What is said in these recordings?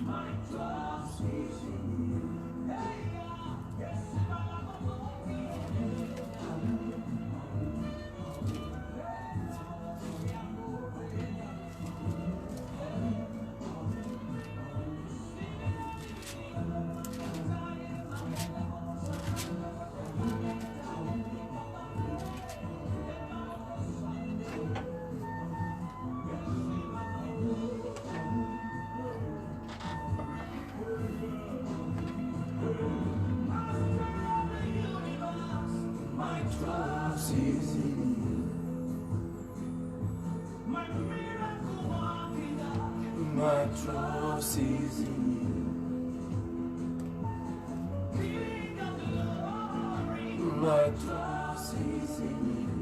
My trust is in you. My trust is in you. My trust is in you.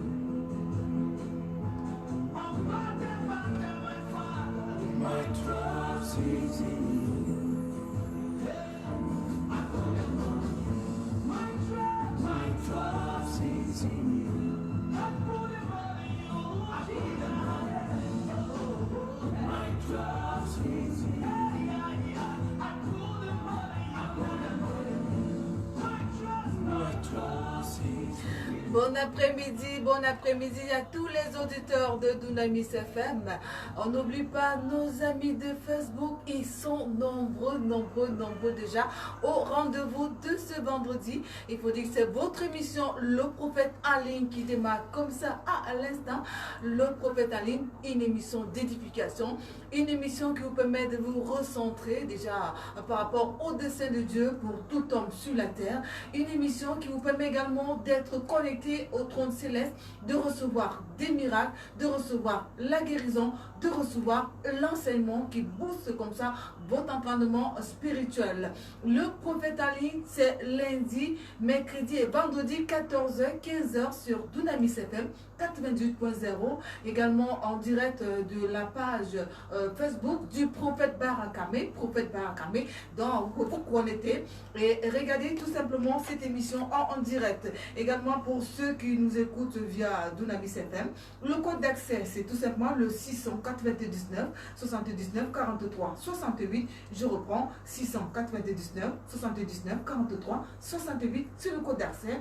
My trust is in you. Bon après-midi à tous les auditeurs de Dunamis FM. On n'oublie pas nos amis de Facebook, ils sont nombreux déjà au rendez-vous de ce vendredi. Il faut dire que c'est votre émission Le Prophète en ligne qui démarre comme ça à l'instant. Le Prophète en ligne, une émission d'édification, une émission qui vous permet de vous recentrer déjà par rapport au dessein de Dieu pour tout homme sur la terre. Une émission qui vous permet également d'être connecté au trône céleste, de recevoir des miracles, de recevoir la guérison, de recevoir l'enseignement qui booste comme ça votre entraînement spirituel. Le Prophète en ligne, c'est lundi, mercredi et vendredi 14h, 15h sur Dunamis FM 98.0, également en direct de la page Facebook du Prophète Barakame, donc vous connectez et regardez tout simplement cette émission en direct. Également pour ceux qui nous écoutent via Dunamis FM, le code d'accès c'est tout simplement le 699 79 43 68. Je reprends 699 79 43 68, c'est le code d'accès.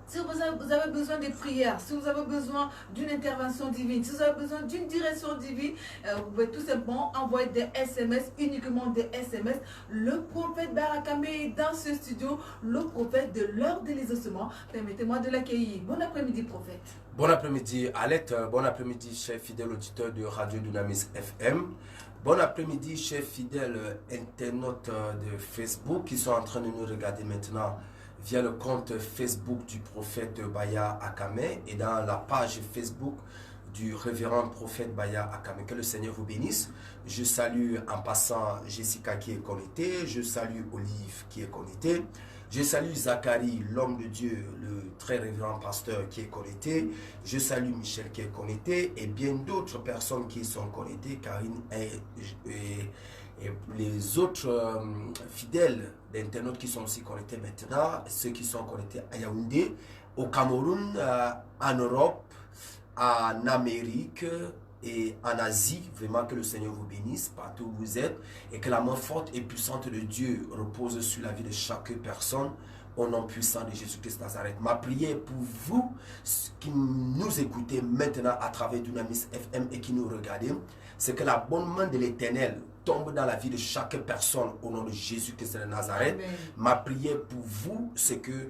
Si vous avez besoin de prières, si vous avez besoin d'une intervention divine, si vous avez besoin d'une direction divine, vous pouvez tout simplement envoyer des SMS, uniquement des SMS. Le prophète Barakame est dans ce studio, le prophète de l'heure de l'exaucement. Permettez-moi de l'accueillir. Bon après-midi, prophète. Bon après-midi, Alette. Bon après-midi, chers fidèles auditeurs de Radio Dunamis FM. Bon après-midi, chers fidèles internautes de Facebook qui sont en train de nous regarder maintenant via le compte Facebook du prophète Baya Akame et dans la page Facebook du révérend prophète Baya Akame. Que le Seigneur vous bénisse. Je salue en passant Jessica qui est connectée, je salue Olive qui est connectée, je salue Zacharie, l'homme de Dieu, le très révérend pasteur qui est connecté, je salue Michel qui est connecté et bien d'autres personnes qui sont connectées, Karine et les autres fidèles d'internautes qui sont aussi connectés maintenant, ceux qui sont connectés à Yaoundé, au Cameroun, en Europe, en Amérique et en Asie. Vraiment que le Seigneur vous bénisse partout où vous êtes et que la main forte et puissante de Dieu repose sur la vie de chaque personne au nom puissant de Jésus-Christ Nazareth. Ma prière pour vous qui nous écoutez maintenant à travers Dunamis FM et qui nous regardez, c'est que la bonne main de l'Éternel tombe dans la vie de chaque personne au nom de Jésus-Christ de Nazareth. Amen. Ma prière pour vous, c'est que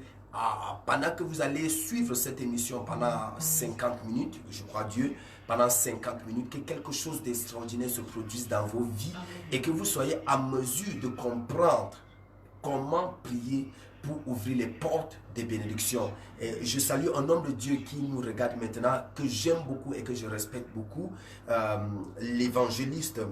pendant que vous allez suivre cette émission pendant 50 minutes, je crois Dieu, pendant 50 minutes, que quelque chose d'extraordinaire se produise dans vos vies. Amen. Et que vous soyez à mesure de comprendre comment prier pour ouvrir les portes des bénédictions. Et je salue un homme de Dieu qui nous regarde maintenant, que j'aime beaucoup et que je respecte beaucoup, l'évangéliste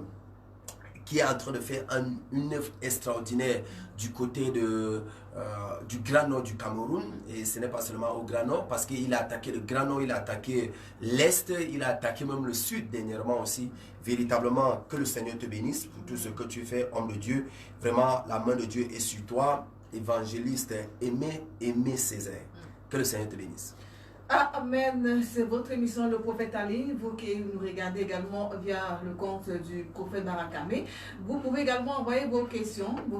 qui est en train de faire une œuvre extraordinaire du côté du Grand Nord du Cameroun. Et ce n'est pas seulement au Grand Nord, parce qu'il a attaqué le Grand Nord, il a attaqué l'Est, il a attaqué même le Sud dernièrement aussi. Véritablement, que le Seigneur te bénisse pour tout ce que tu fais, homme de Dieu. Vraiment, la main de Dieu est sur toi. Évangéliste Aimé Césaire. Que le Seigneur te bénisse. Amen, c'est votre émission Le Prophète Ali, vous qui nous regardez également via le compte du Prophète Barakame. Vous pouvez également envoyer vos questions, vos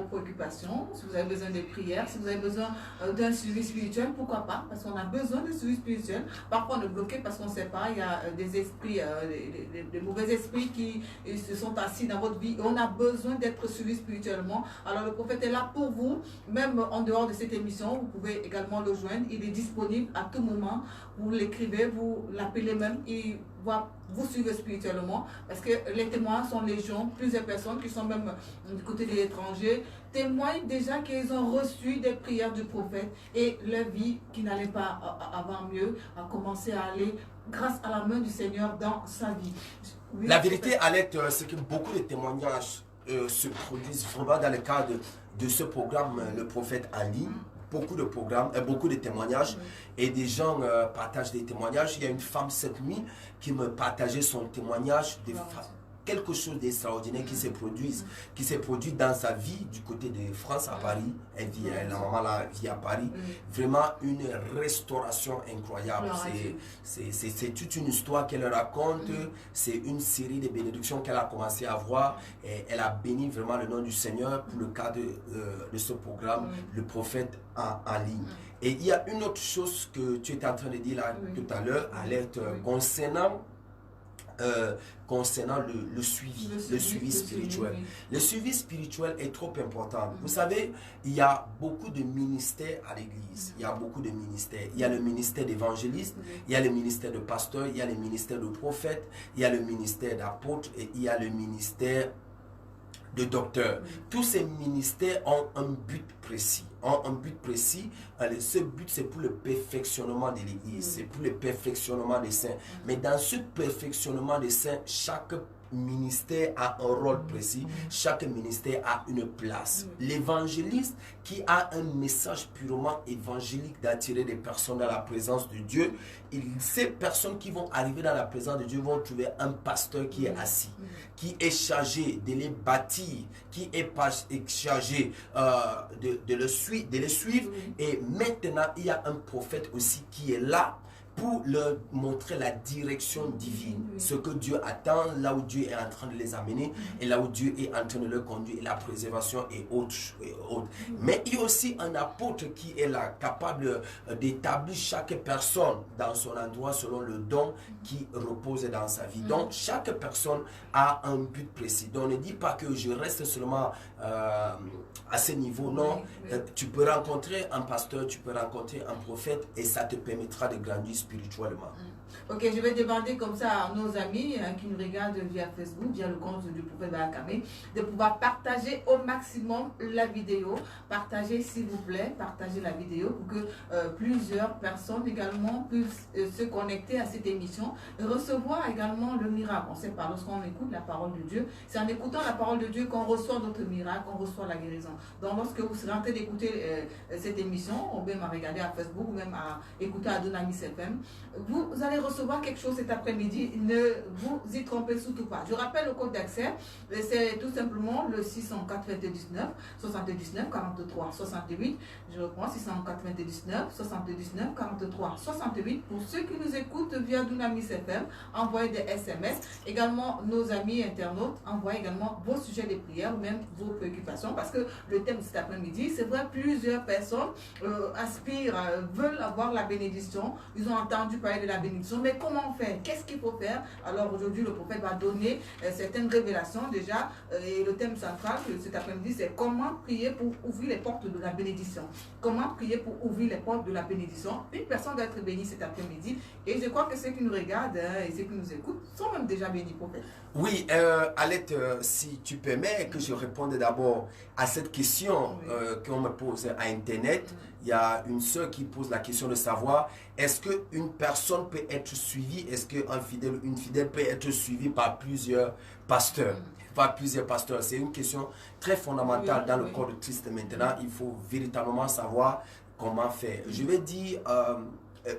préoccupations, si vous avez besoin de prières, si vous avez besoin d'un suivi spirituel, pourquoi pas, parce qu'on a besoin de suivi spirituel. Parfois on est bloqué parce qu'on ne sait pas, il y a des esprits, des mauvais esprits qui se sont assis dans votre vie. On a besoin d'être suivi spirituellement. Alors le prophète est là pour vous, même en dehors de cette émission, vous pouvez également le joindre, il est disponible à tout moment, vous l'écrivez, vous l'appelez même, il va vous suivre spirituellement, parce que les témoins sont légion, plusieurs personnes qui sont même du côté de l'étranger témoignent déjà qu'ils ont reçu des prières du prophète et leur vie qui n'allait pas avant mieux a commencé à aller grâce à la main du Seigneur dans sa vie. Oui, la vérité, Alette, c'est que beaucoup de témoignages se produisent vraiment dans le cadre de ce programme, le prophète Ali. Beaucoup de programmes, beaucoup de témoignages et des gens partagent des témoignages. Il y a une femme cette nuit qui me partageait son témoignage de quelque chose d'extraordinaire qui s'est produit dans sa vie du côté de France à Paris. La maman là vit à Paris. Vraiment une restauration incroyable. C'est toute une histoire qu'elle raconte. C'est une série de bénédictions qu'elle a commencé à voir. Et elle a béni vraiment le nom du Seigneur pour le cadre de ce programme, le prophète en ligne. Et il y a une autre chose que tu étais en train de dire là tout à l'heure, Alerte, concernant le suivi spirituel. Le suivi spirituel est trop important. Vous savez, il y a beaucoup de ministères à l'église. Il y a beaucoup de ministères. Il y a le ministère d'évangéliste, il y a le ministère de pasteur, il y a le ministère de prophète, il y a le ministère d'apôtre et il y a le ministère de docteur. Tous ces ministères ont un but précis. Ce but, c'est pour le perfectionnement de l'Église, c'est pour le perfectionnement des saints. Mais dans ce perfectionnement des saints, chaque ministère a un rôle précis, chaque ministère a une place. L'évangéliste qui a un message purement évangélique d'attirer des personnes dans la présence de Dieu, ces personnes qui vont arriver dans la présence de Dieu vont trouver un pasteur qui est assis, qui est chargé de les bâtir, qui est chargé de les suivre. Et maintenant, il y a un prophète aussi qui est là pour leur montrer la direction divine, ce que Dieu attend, là où Dieu est en train de les amener et là où Dieu est en train de leur conduire, et la préservation et autres. Mais il y a aussi un apôtre qui est là, capable d'établir chaque personne dans son endroit selon le don qui repose dans sa vie. Donc chaque personne a un but précis. Donc ne dis pas que je reste seulement à ce niveau. Non, tu peux rencontrer un pasteur, tu peux rencontrer un prophète et ça te permettra de grandir spirituellement. Ok, je vais demander comme ça à nos amis qui nous regardent via Facebook, via le compte du prophète Barakame, de pouvoir partager au maximum la vidéo. Partagez s'il vous plaît, partagez la vidéo pour que plusieurs personnes également puissent se connecter à cette émission et recevoir également le miracle. On ne sait pas, lorsqu'on écoute la parole de Dieu, c'est en écoutant la parole de Dieu qu'on reçoit notre miracle, qu'on reçoit la guérison. Donc lorsque vous serez en train d'écouter cette émission, ou même à regarder à Facebook, ou même à écouter à Dunamis FM, vous allez recevoir quelque chose cet après-midi. Ne vous y trompez surtout pas. Je rappelle le code d'accès, c'est tout simplement le 699 79 43 68. Je reprends 699 79 43 68. Pour ceux qui nous écoutent via Dunamis FM, envoyez des SMS. Également, nos amis internautes, envoyez également vos sujets de prière ou même vos préoccupations, parce que le thème de cet après-midi, c'est vrai, plusieurs personnes aspirent, veulent avoir la bénédiction. Ils ont entendu parler de la bénédiction, mais comment faire? Qu'est-ce qu'il faut faire? Alors aujourd'hui, le prophète va donner certaines révélations déjà, et le thème central de cet après-midi, c'est comment prier pour ouvrir les portes de la bénédiction. Comment prier pour ouvrir les portes de la bénédiction? Une personne doit être bénie cet après-midi, et je crois que ceux qui nous regardent et ceux qui nous écoutent sont même déjà bénis, prophète. Oui, Alette, si tu permets que je réponde d'abord à cette question qu'on me pose à Internet. Il y a une sœur qui pose la question de savoir, est-ce qu'une personne peut être suivie, est-ce qu'un fidèle ou une fidèle peut être suivie par plusieurs pasteurs? C'est une question très fondamentale dans le corps de Christ. Maintenant, il faut véritablement savoir comment faire. Je vais dire,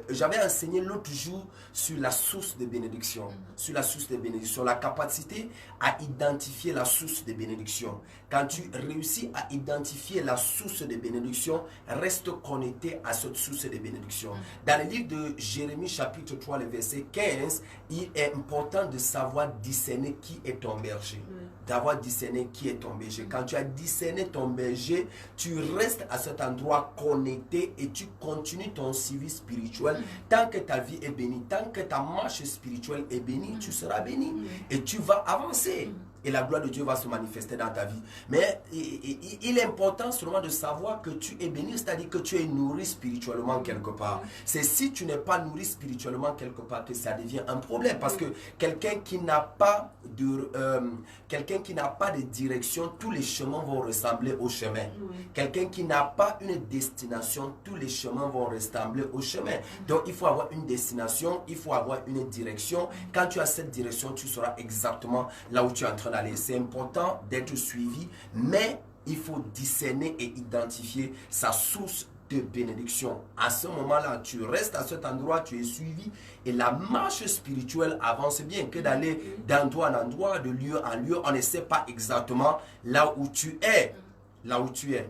j'avais enseigné l'autre jour sur la source de bénédiction, sur la source de bénédiction, la capacité à identifier la source de bénédiction. Quand tu réussis à identifier la source de bénédiction, reste connecté à cette source de bénédiction. Dans le livre de Jérémie chapitre 3, le verset 15, il est important de savoir discerner qui est ton berger. D'avoir discerné qui est ton berger. Quand tu as discerné ton berger, tu restes à cet endroit connecté et tu continues ton suivi spirituel. Tant que ta vie est bénie, tant que ta marche spirituelle est bénie, tu seras béni et tu vas avancer. Et la gloire de Dieu va se manifester dans ta vie. Mais il est important seulement de savoir que tu es béni, c'est-à-dire que tu es nourri spirituellement quelque part. C'est si tu n'es pas nourri spirituellement quelque part que ça devient un problème. Parce que quelqu'un qui n'a pas de direction, tous les chemins vont ressembler au chemin. Quelqu'un qui n'a pas une destination, tous les chemins vont ressembler au chemin. Donc il faut avoir une destination, il faut avoir une direction. Quand tu as cette direction, tu sauras exactement là où tu es en train d'aller. C'est important d'être suivi, mais il faut discerner et identifier sa source de bénédiction. À ce moment-là, tu restes à cet endroit, tu es suivi et la marche spirituelle avance bien que d'aller d'endroit en endroit, de lieu en lieu. On ne sait pas exactement là où tu es. Là où tu es.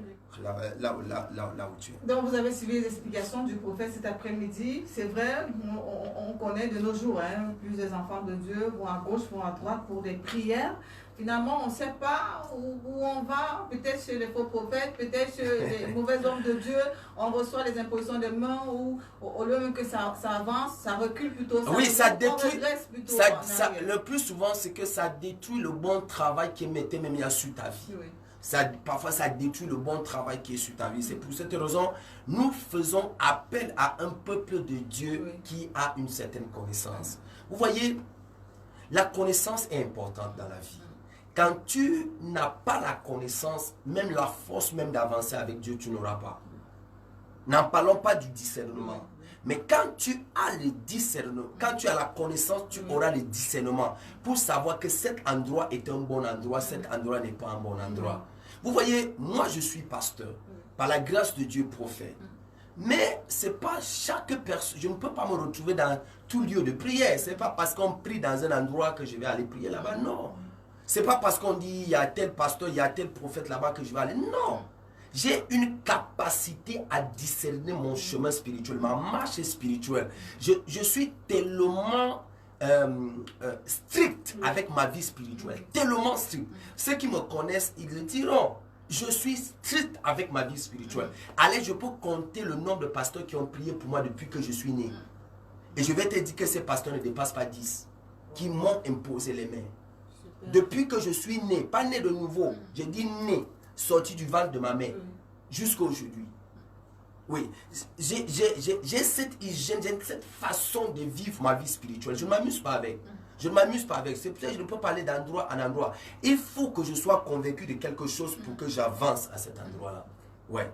Là où tu es. Donc vous avez suivi les explications du prophète cet après-midi. C'est vrai, on connaît de nos jours, plusieurs enfants de Dieu vont à gauche, vont à droite pour des prières. Finalement, on ne sait pas où on va, peut-être chez les faux prophètes, peut-être chez les mauvais hommes de Dieu. On reçoit les impositions de main ou au lieu même que ça avance, ça recule plutôt. Ça détruit. Le plus souvent, c'est que ça détruit le bon travail qui mettait même sur ta vie. Oui. Parfois, ça détruit le bon travail qui est sur ta vie. C'est pour cette raison, nous faisons appel à un peuple de Dieu qui a une certaine connaissance. Vous voyez, la connaissance est importante dans la vie. Quand tu n'as pas la connaissance, même la force même d'avancer avec Dieu, tu n'auras pas. N'en parlons pas du discernement. Mais quand tu as le discernement, quand tu as la connaissance, tu auras le discernement pour savoir que cet endroit est un bon endroit, cet endroit n'est pas un bon endroit. Vous voyez, moi je suis pasteur, par la grâce de Dieu prophète. Mais c'est pas chaque personne, je ne peux pas me retrouver dans tout lieu de prière. C'est pas parce qu'on prie dans un endroit que je vais aller prier là-bas, non. C'est pas parce qu'on dit il y a tel pasteur, il y a tel prophète là-bas que je vais aller, non. J'ai une capacité à discerner mon chemin spirituel, ma marche spirituelle. Je suis tellement strict avec ma vie spirituelle, tellement strict. Ceux qui me connaissent, ils le diront. Je suis strict avec ma vie spirituelle. Allez, je peux compter le nombre de pasteurs qui ont prié pour moi depuis que je suis né. Et je vais te dire que ces pasteurs ne dépassent pas 10, qui m'ont imposé les mains. Depuis que je suis né, pas né de nouveau, j'ai dit né, sorti du ventre de ma mère, jusqu'à aujourd'hui. Oui, j'ai cette hygiène, j'ai cette façon de vivre ma vie spirituelle. Je ne m'amuse pas avec. Je ne m'amuse pas avec. C'est pour ça que je ne peux pas aller d'endroit en endroit. Il faut que je sois convaincu de quelque chose pour que j'avance à cet endroit-là. Ouais.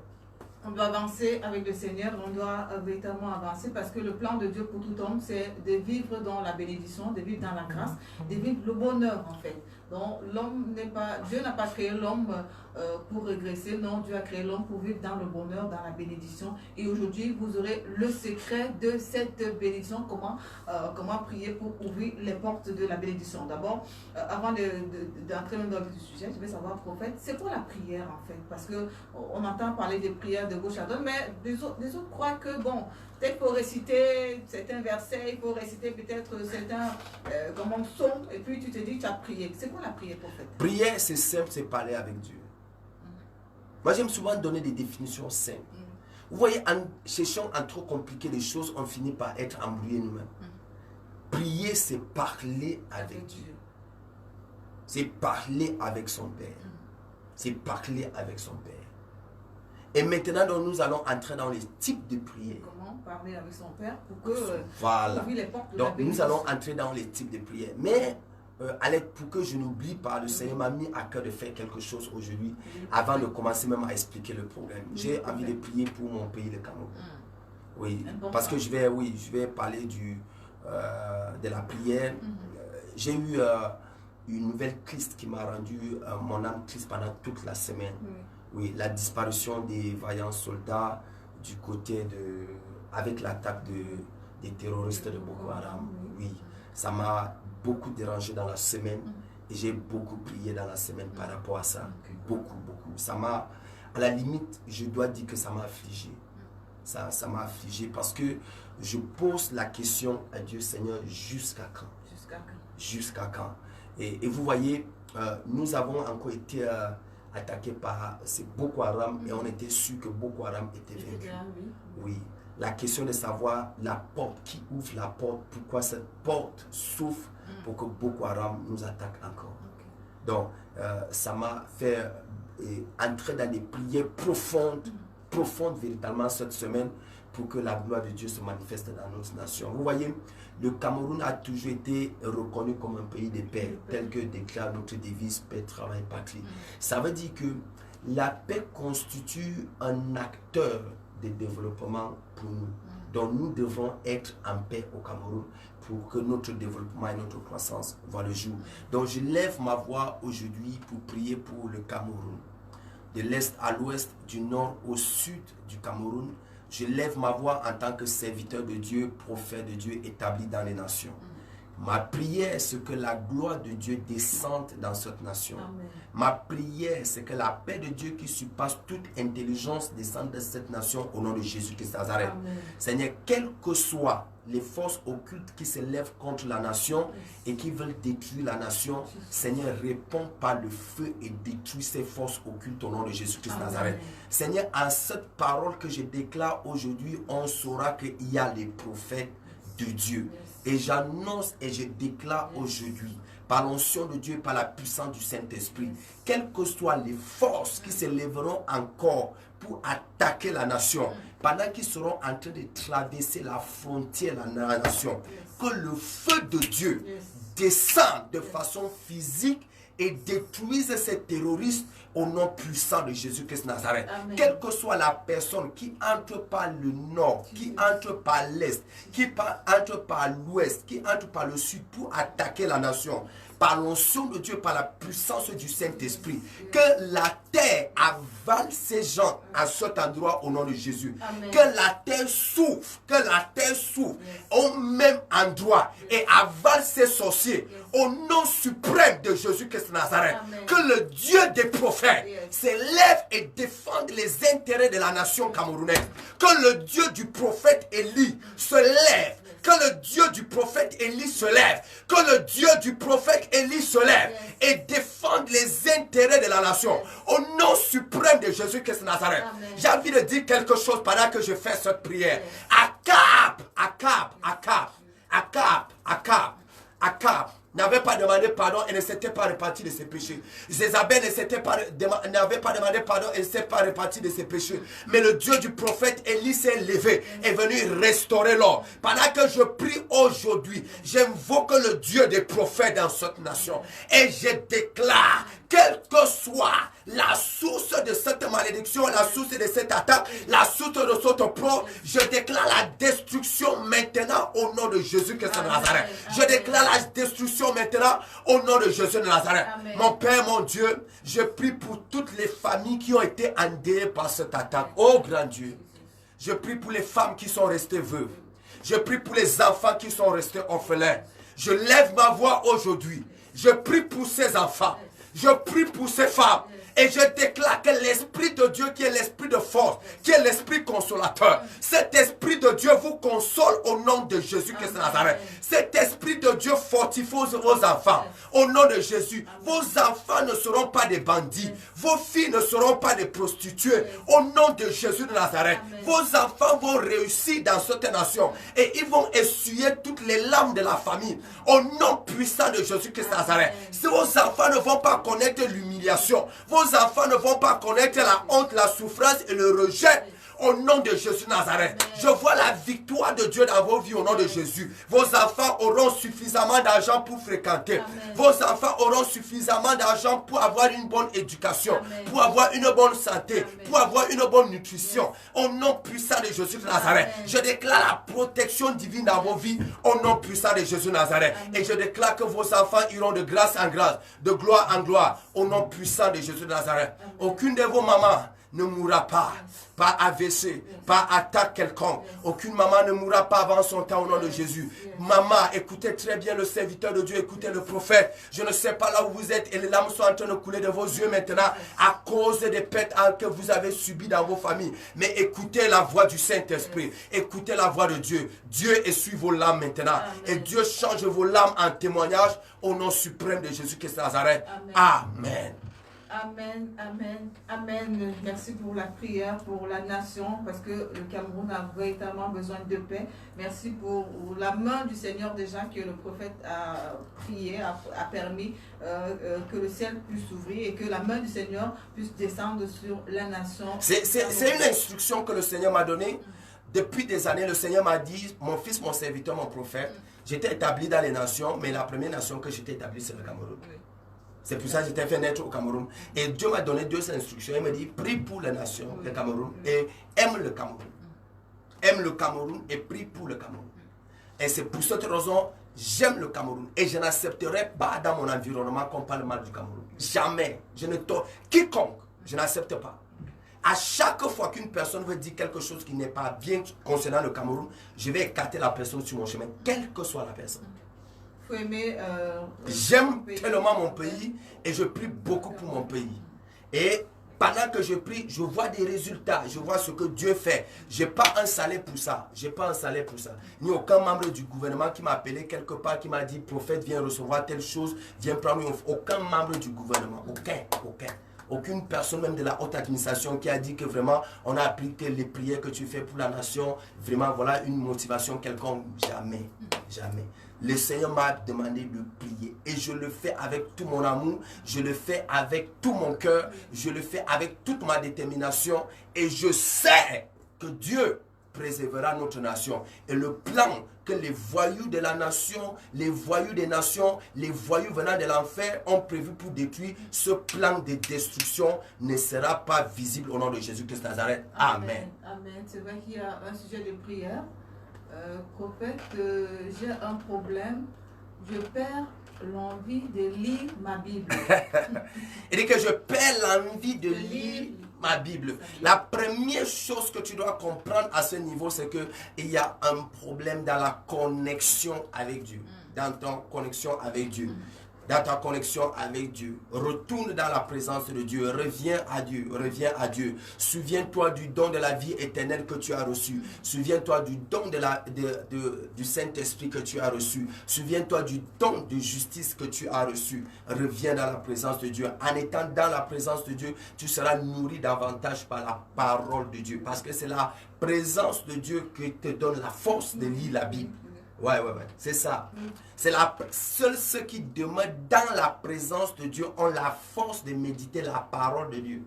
On doit avancer avec le Seigneur, on doit véritablement avancer parce que le plan de Dieu pour tout homme, c'est de vivre dans la bénédiction, de vivre dans la grâce, de vivre le bonheur en fait. Donc l'homme n'est pas, Dieu n'a pas créé l'homme pour régresser, non, Dieu a créé l'homme pour vivre dans le bonheur, dans la bénédiction. Et aujourd'hui, vous aurez le secret de cette bénédiction, comment prier pour ouvrir les portes de la bénédiction. D'abord, avant d'entrer dans le sujet, je vais savoir, prophète, c'est quoi la prière en fait? Parce qu'on entend parler des prières de gauche à droite, mais les autres croient que, bon, peut-être qu'il faut réciter certains versets, il faut réciter peut-être certains sons, et puis tu te dis que tu as prié. C'est quoi la prière, prophète? Prière, c'est simple, c'est parler avec Dieu. Moi, j'aime souvent donner des définitions simples. Vous voyez, en cherchant à trop compliquer les choses, on finit par être embrouillés nous-mêmes. Prier, c'est parler avec Dieu. C'est parler avec son Père. C'est parler avec son Père. Et maintenant, donc, nous allons entrer dans les types de prières. Comment parler avec son Père pour que voilà. ouvrir les portes de donc, la bénédiction. nous allons entrer dans les types de prières. Mais pour que je n'oublie pas, le Seigneur m'a mis à cœur de faire quelque chose aujourd'hui avant de commencer même à expliquer le problème. J'ai envie de prier pour mon pays, le Cameroun. Oui, parce que je vais parler de la prière. J'ai eu une nouvelle triste qui m'a rendu mon âme triste pendant toute la semaine. Oui, la disparition des vaillants soldats du côté avec l'attaque des terroristes de Boko Haram. Oui, ça m'a beaucoup dérangé dans la semaine et j'ai beaucoup prié dans la semaine par rapport à ça. Beaucoup. Ça m'a, à la limite, je dois dire que ça m'a affligé. Ça m'a affligé parce que je pose la question à Dieu, Seigneur, jusqu'à quand? Jusqu'à quand? Et vous voyez, nous avons encore été attaqués par ces Boko Haram et on était sûr que Boko Haram était vaincu. Oui. La question de savoir la porte, qui ouvre la porte, pourquoi cette porte s'ouvre pour que Boko Haram nous attaque encore. Donc, ça m'a fait entrer dans des prières profondes véritablement cette semaine pour que la gloire de Dieu se manifeste dans notre nation. Vous voyez, le Cameroun a toujours été reconnu comme un pays de paix, tel que déclare notre devise paix, travail, patrie. Ça veut dire que la paix constitue un acteur de développement pour nous. Donc nous devons être en paix au Cameroun pour que notre développement et notre croissance voient le jour. Donc je lève ma voix aujourd'hui pour prier pour le Cameroun. De l'est à l'ouest, du nord au sud du Cameroun, je lève ma voix en tant que serviteur de Dieu, prophète de Dieu établi dans les nations. Ma prière, c'est que la gloire de Dieu descende dans cette nation. Amen. Ma prière, c'est que la paix de Dieu qui surpasse toute intelligence descende de cette nation au nom de Jésus-Christ de Nazareth. Seigneur, quelles que soient les forces occultes qui se lèvent contre la nation et qui veulent détruire la nation, Seigneur, réponds par le feu et détruis ces forces occultes au nom de Jésus-Christ de Nazareth. Seigneur, en cette parole que je déclare aujourd'hui, on saura qu'il y a les prophètes de Dieu. Et j'annonce et je déclare aujourd'hui, par l'onction de Dieu, par la puissance du Saint-Esprit, quelles que soient les forces qui se lèveront encore pour attaquer la nation, pendant qu'ils seront en train de traverser la frontière de la nation, que le feu de Dieu descende de façon physique et détruise ces terroristes au nom puissant de Jésus-Christ de Nazareth. Amen. Quelle que soit la personne qui entre par le nord, qui entre par l'est, qui entre par l'ouest, qui entre par le sud pour attaquer la nation, par l'onction de Dieu, par la puissance du Saint-Esprit, que la terre avale ces gens à cet endroit au nom de Jésus. Amen. Que la terre souffre, au même endroit et avale ces sorciers au nom suprême de Jésus-Christ de Nazareth. Amen. Que le Dieu des prophètes s'élève et défende les intérêts de la nation camerounaise. Que le Dieu du prophète Élie se lève. Que le Dieu du prophète Élie se lève. Que le Dieu du prophète Élie se lève et défende les intérêts de la nation. Au nom suprême de Jésus-Christ de Nazareth. J'ai envie de dire quelque chose pendant que je fais cette prière. Akab n'avait pas demandé pardon et ne s'était pas reparti de ses péchés. Jézabel n'avait pas demandé pardon et ne s'est pas reparti de ses péchés. Mais le Dieu du prophète Élie s'est levé et est venu restaurer l'ordre. Pendant que je prie aujourd'hui, j'invoque le Dieu des prophètes dans cette nation. Et je déclare, quelle que soit la source de cette malédiction, la source de cette attaque, la source de cet opprobre, je déclare la destruction maintenant au nom de Jésus-Christ de Nazareth. Je déclare la destruction maintenant au nom de Jésus de Nazareth. Amen. Mon Père, mon Dieu, je prie pour toutes les familles qui ont été endeuillées par cette attaque. Oh grand Dieu, je prie pour les femmes qui sont restées veuves. Je prie pour les enfants qui sont restés orphelins. Je lève ma voix aujourd'hui. Je prie pour ces enfants. Je prie pour ces femmes. Et je déclare que l'Esprit de Dieu, qui est l'Esprit de force, qui est l'Esprit consolateur, cet Esprit de Dieu vous console au nom de Jésus-Christ de Nazareth. Cet Esprit de Dieu fortifie vos enfants au nom de Jésus. Vos enfants ne seront pas des bandits. Vos filles ne seront pas des prostituées au nom de Jésus de Nazareth. Vos enfants vont réussir dans cette nation et ils vont essuyer toutes les larmes de la famille au nom puissant de Jésus-Christ de Nazareth. Si vos enfants ne vont pas connaître l'humiliation, vos enfants ne vont pas connaître la honte, la souffrance et le rejet. Au nom de Jésus de Nazareth, je vois la victoire de Dieu dans vos vies au nom de Jésus. Vos enfants auront suffisamment d'argent pour fréquenter. Amen. Vos enfants auront suffisamment d'argent pour avoir une bonne éducation, Amen. Pour avoir une bonne santé, Amen. Pour avoir une bonne nutrition. Au nom puissant de Jésus de Nazareth, Amen. Je déclare la protection divine dans vos vies au nom puissant de Jésus de Nazareth. Amen. Et je déclare que vos enfants iront de grâce en grâce, de gloire en gloire, au nom puissant de Jésus de Nazareth. Amen. Aucune de vos mamans ne mourra pas. Pas AVC, pas attaque quelconque. Aucune maman ne mourra pas avant son temps au nom de Jésus. Maman, écoutez très bien le serviteur de Dieu, écoutez le prophète. Je ne sais pas là où vous êtes et les larmes sont en train de couler de vos yeux maintenant à cause des pertes que vous avez subies dans vos familles. Mais écoutez la voix du Saint-Esprit. Écoutez la voix de Dieu. Dieu essuie vos larmes maintenant. Amen. Et Dieu change vos larmes en témoignage au nom suprême de Jésus-Christ de Nazareth. Amen. Amen, amen, amen. Merci pour la prière, pour la nation, parce que le Cameroun a véritablement besoin de paix. Merci pour la main du Seigneur déjà que le prophète a prié, a permis que le ciel puisse s'ouvrir et que la main du Seigneur puisse descendre sur la nation. C'est une instruction que le Seigneur m'a donnée. Depuis des années, le Seigneur m'a dit, mon fils, mon serviteur, mon prophète, j'étais établi dans les nations, mais la première nation que j'étais établi, c'est le Cameroun. C'est pour ça que j'étais fait naître au Cameroun. Et Dieu m'a donné 2 instructions. Il m'a dit, prie pour les nations, le Cameroun, et aime le Cameroun. Aime le Cameroun et prie pour le Cameroun. Et c'est pour cette raison, j'aime le Cameroun. Et je n'accepterai pas dans mon environnement qu'on parle mal du Cameroun. Jamais. Quiconque, je n'accepte pas. À chaque fois qu'une personne veut dire quelque chose qui n'est pas bien concernant le Cameroun, je vais écarter la personne sur mon chemin, quelle que soit la personne. J'aime tellement mon pays et je prie beaucoup pour mon pays. Et pendant que je prie, je vois des résultats, je vois ce que Dieu fait. Je n'ai pas un salaire pour ça. Je n'ai pas un salaire pour ça. Ni aucun membre du gouvernement qui m'a appelé quelque part, qui m'a dit, prophète, viens recevoir telle chose, viens prendre une offre. Aucun membre du gouvernement. Aucun. Aucune personne même de la haute administration qui a dit que vraiment on a appliqué les prières que tu fais pour la nation. Vraiment, voilà une motivation quelconque. Jamais. Jamais. Le Seigneur m'a demandé de prier et je le fais avec tout mon amour, je le fais avec tout mon cœur, je le fais avec toute ma détermination et je sais que Dieu préservera notre nation. Et le plan que les voyous de la nation, les voyous des nations, les voyous venant de l'enfer ont prévu pour détruire, ce plan de destruction ne sera pas visible au nom de Jésus-Christ de Nazareth. Amen. Amen. C'est vrai qu'il y a un sujet de prière. Prophète, j'ai un problème, je perds l'envie de lire ma Bible. Il dit que je perds l'envie de lire ma Bible. La première chose que tu dois comprendre à ce niveau, c'est qu'il y a un problème dans la connexion avec Dieu. Dans ton connexion avec Dieu. Dans ta connexion avec Dieu. Retourne dans la présence de Dieu. Reviens à Dieu. Reviens à Dieu. Souviens-toi du don de la vie éternelle que tu as reçu. Souviens-toi du don du Saint-Esprit que tu as reçu. Souviens-toi du don de justice que tu as reçu. Reviens dans la présence de Dieu. En étant dans la présence de Dieu, tu seras nourri davantage par la parole de Dieu. Parce que c'est la présence de Dieu qui te donne la force de lire la Bible. Ouais. C'est ça. C'est seuls ceux qui demeurent dans la présence de Dieu ont la force de méditer la parole de Dieu.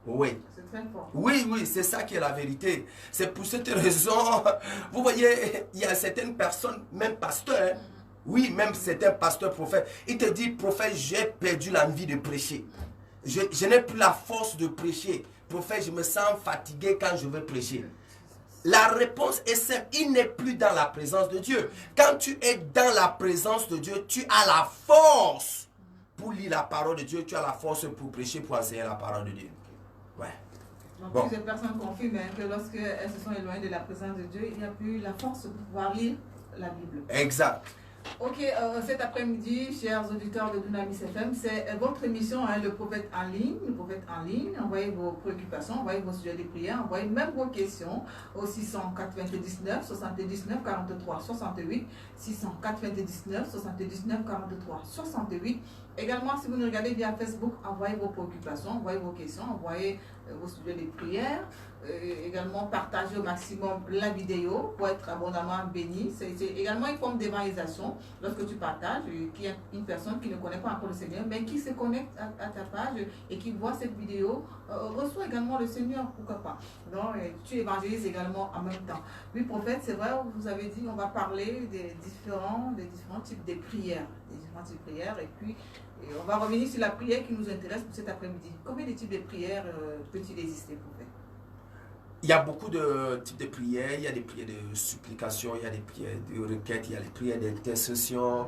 Oui. C'est très fort. Oui, c'est ça qui est la vérité. C'est pour cette raison, vous voyez, il y a certaines personnes, même pasteurs, oui, même certains pasteurs prophètes, ils te disent, prophète, j'ai perdu l'envie de prêcher. Je n'ai plus la force de prêcher. Prophète, je me sens fatigué quand je veux prêcher. La réponse est simple, il n'est plus dans la présence de Dieu. Quand tu es dans la présence de Dieu, tu as la force pour lire la parole de Dieu, tu as la force pour prêcher, pour enseigner la parole de Dieu. Ouais. Donc plusieurs personnes confirment que lorsqu'elles se sont éloignées de la présence de Dieu, il n'y a plus la force pour pouvoir lire la Bible. Exact. Ok, cet après-midi, chers auditeurs de Dunamis FM, c'est votre émission, le prophète en ligne. Le prophète en ligne, envoyez vos préoccupations, envoyez vos sujets de prière, envoyez même vos questions au 699 79 43 68, 699 79 43 68. Également, si vous nous regardez via Facebook, envoyez vos préoccupations, envoyez vos questions, envoyez vos sujets de prière. Également, partagez au maximum la vidéo pour être abondamment béni. C'est également une forme d'évangélisation lorsque tu partages, qu'il y a une personne qui ne connaît pas encore le Seigneur, mais qui se connecte à ta page et qui voit cette vidéo, reçoit également le Seigneur, pourquoi pas. Donc, tu évangélises également en même temps. Oui, prophète, c'est vrai, vous avez dit qu'on va parler des différents types de prières. Et puis, on va revenir sur la prière qui nous intéresse pour cet après-midi. Combien de types de prières peut-il exister, prophète? Il y a beaucoup de types de prières. Il y a des prières de supplication, il y a des prières de requête, il y a des prières d'intercession,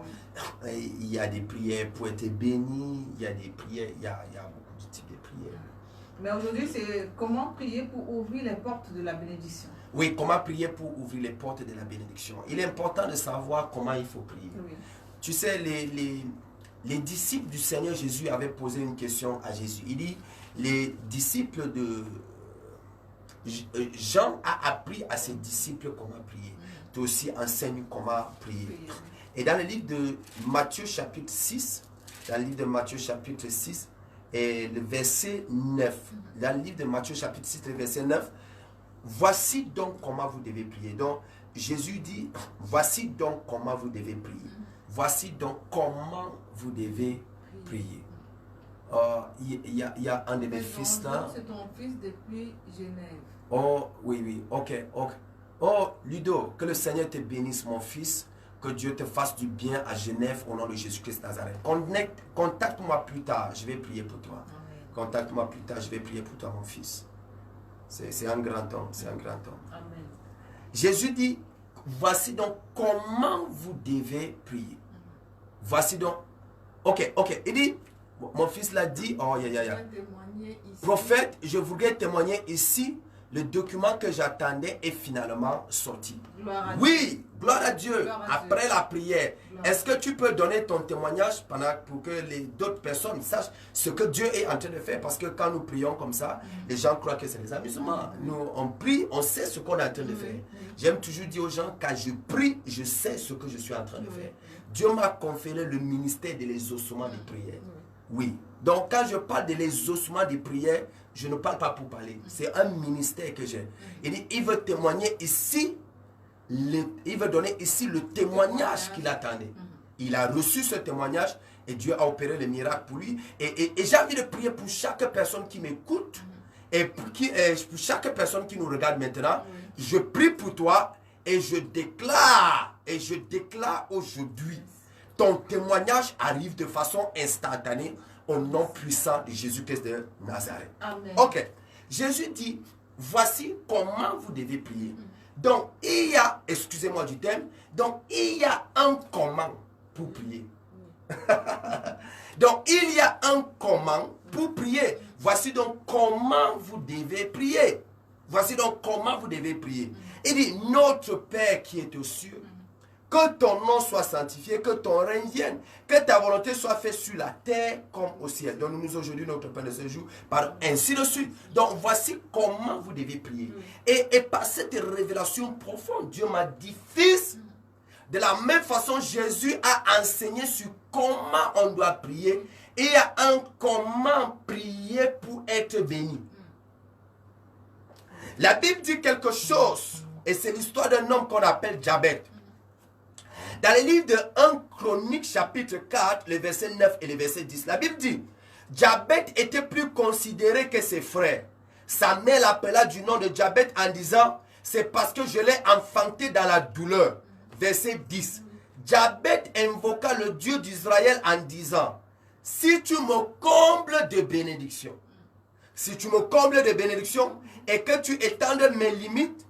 il y a des prières pour être béni, il y a des prières, il y a beaucoup de types de prières. Mais aujourd'hui, c'est comment prier pour ouvrir les portes de la bénédiction. Oui, comment prier pour ouvrir les portes de la bénédiction. Il est important de savoir comment il faut prier. Oui. Tu sais, les disciples du Seigneur Jésus avaient posé une question à Jésus. Il dit, les disciples de Jean a appris à ses disciples comment prier. Tu aussi enseignes comment prier. Et dans le livre de Matthieu chapitre 6, dans le livre de Matthieu chapitre 6 et le verset 9, dans le livre de Matthieu chapitre 6 et le verset 9, voici donc comment vous devez prier. Donc Jésus dit, voici donc comment vous devez prier. Voici donc comment vous devez prier. Il y a un de mes fils là. C'est ton fils depuis Genève. Oh, oui, oui, ok. Oh, Ludo, que le Seigneur te bénisse, mon fils. Que Dieu te fasse du bien à Genève au nom de Jésus-Christ Nazareth. Contacte-moi plus tard, je vais prier pour toi. Contacte-moi plus tard, je vais prier pour toi, mon fils. C'est un grand homme, c'est un grand homme. Amen. Jésus dit, voici donc comment vous devez prier. Voici donc, ok. Il dit, mon fils l'a dit, oh, prophète, je voudrais témoigner ici. Le document que j'attendais est finalement sorti. Oui, gloire à Dieu. Après la prière, est-ce que tu peux donner ton témoignage pour que les d'autres personnes sachent ce que Dieu est en train de faire? Parce que quand nous prions comme ça, les gens croient que c'est des amusements. Nous, on prie, on sait ce qu'on est en train de faire. J'aime toujours dire aux gens, quand je prie, je sais ce que je suis en train de faire. Dieu m'a conféré le ministère de l'exaucement des prières. Oui. Donc, quand je parle de l'exaucement des prières, je ne parle pas pour parler. C'est un ministère que j'ai. Il dit, il veut témoigner ici, il veut donner ici le témoignage qu'il attendait. Il a reçu ce témoignage et Dieu a opéré le miracle pour lui. Et j'ai envie de prier pour chaque personne qui m'écoute et pour chaque personne qui nous regarde maintenant. Je prie pour toi et je déclare aujourd'hui, ton témoignage arrive de façon instantanée au nom puissant de Jésus-Christ de Nazareth. Amen. Ok. Jésus dit, voici comment vous devez prier. Donc, il y a, excusez-moi du terme, donc il y a un comment pour prier. Donc, il y a un comment pour prier. Voici donc comment vous devez prier. Voici donc comment vous devez prier. Il dit, notre Père qui est aux cieux, que ton nom soit sanctifié, que ton règne vienne, que ta volonté soit faite sur la terre comme au ciel. Donne-nous aujourd'hui notre pain de ce jour, ainsi de suite. Donc voici comment vous devez prier. Et par cette révélation profonde, Dieu m'a dit, fils, de la même façon, Jésus a enseigné sur comment on doit prier. Et il y a un comment prier pour être béni. La Bible dit quelque chose, et c'est l'histoire d'un homme qu'on appelle Jabez. Dans le livre de 1 Chronique chapitre 4, le verset 9 et le verset 10, la Bible dit, Jabez était plus considéré que ses frères. Sa mère l'appela du nom de Jabez en disant, c'est parce que je l'ai enfanté dans la douleur. Verset 10. Jabez invoqua le Dieu d'Israël en disant, si tu me combles de bénédictions, si tu me combles de bénédictions et que tu étendes mes limites,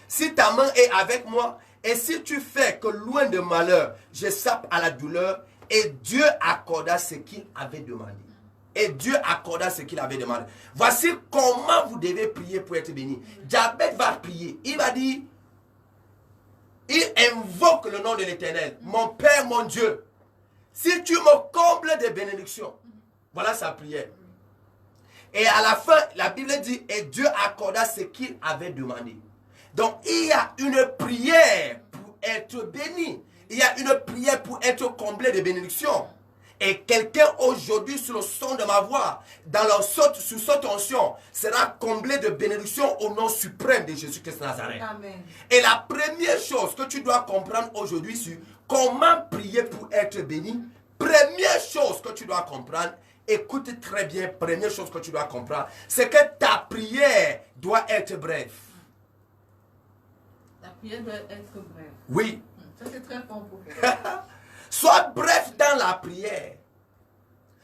si ta main est avec moi, et si tu fais que loin de malheur, je sape à la douleur, et Dieu accorda ce qu'il avait demandé. Et Dieu accorda ce qu'il avait demandé. Voici comment vous devez prier pour être béni. Jabez va prier. Il va dire, il invoque le nom de l'Éternel. Mon Père, mon Dieu, si tu me combles de bénédictions. Voilà sa prière. Et à la fin, la Bible dit, et Dieu accorda ce qu'il avait demandé. Donc, il y a une prière pour être béni. Il y a une prière pour être comblé de bénédictions. Et quelqu'un aujourd'hui, sur le son de ma voix, sous cette onction, sera comblé de bénédictions au nom suprême de Jésus-Christ Nazareth. Amen. Et la première chose que tu dois comprendre aujourd'hui sur comment prier pour être béni, première chose que tu dois comprendre, écoute très bien, première chose que tu dois comprendre, c'est que ta prière doit être brève. La prière doit être brève. Oui. Ça, c'est très fort pour toi. Sois bref dans la prière.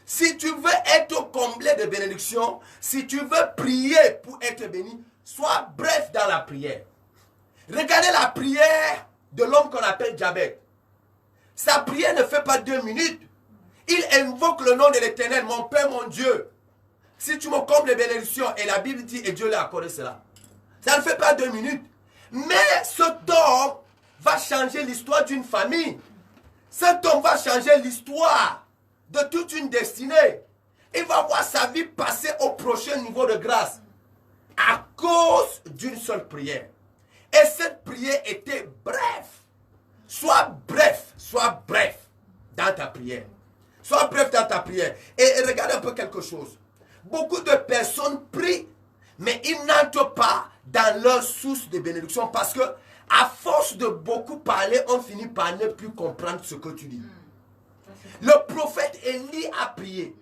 Si tu veux être comblé de bénédictions, si tu veux prier pour être béni, sois bref dans la prière. Regardez la prière de l'homme qu'on appelle Jabez. Sa prière ne fait pas 2 minutes. Il invoque le nom de l'Éternel, mon Père, mon Dieu. Si tu me combles les bénédictions, et la Bible dit, et Dieu l'a accordé cela. Ça ne fait pas 2 minutes. Mais cet homme va changer l'histoire d'une famille. Cet homme va changer l'histoire de toute une destinée. Il va voir sa vie passer au prochain niveau de grâce à cause d'une seule prière. Et cette prière était brève. Sois bref dans ta prière. Sois bref dans ta prière. Et regarde un peu quelque chose. Beaucoup de personnes prient, mais ils n'entrent pas dans leur source de bénédiction parce que à force de beaucoup parler, on finit par ne plus comprendre ce que tu dis. Le prophète Élie a prié.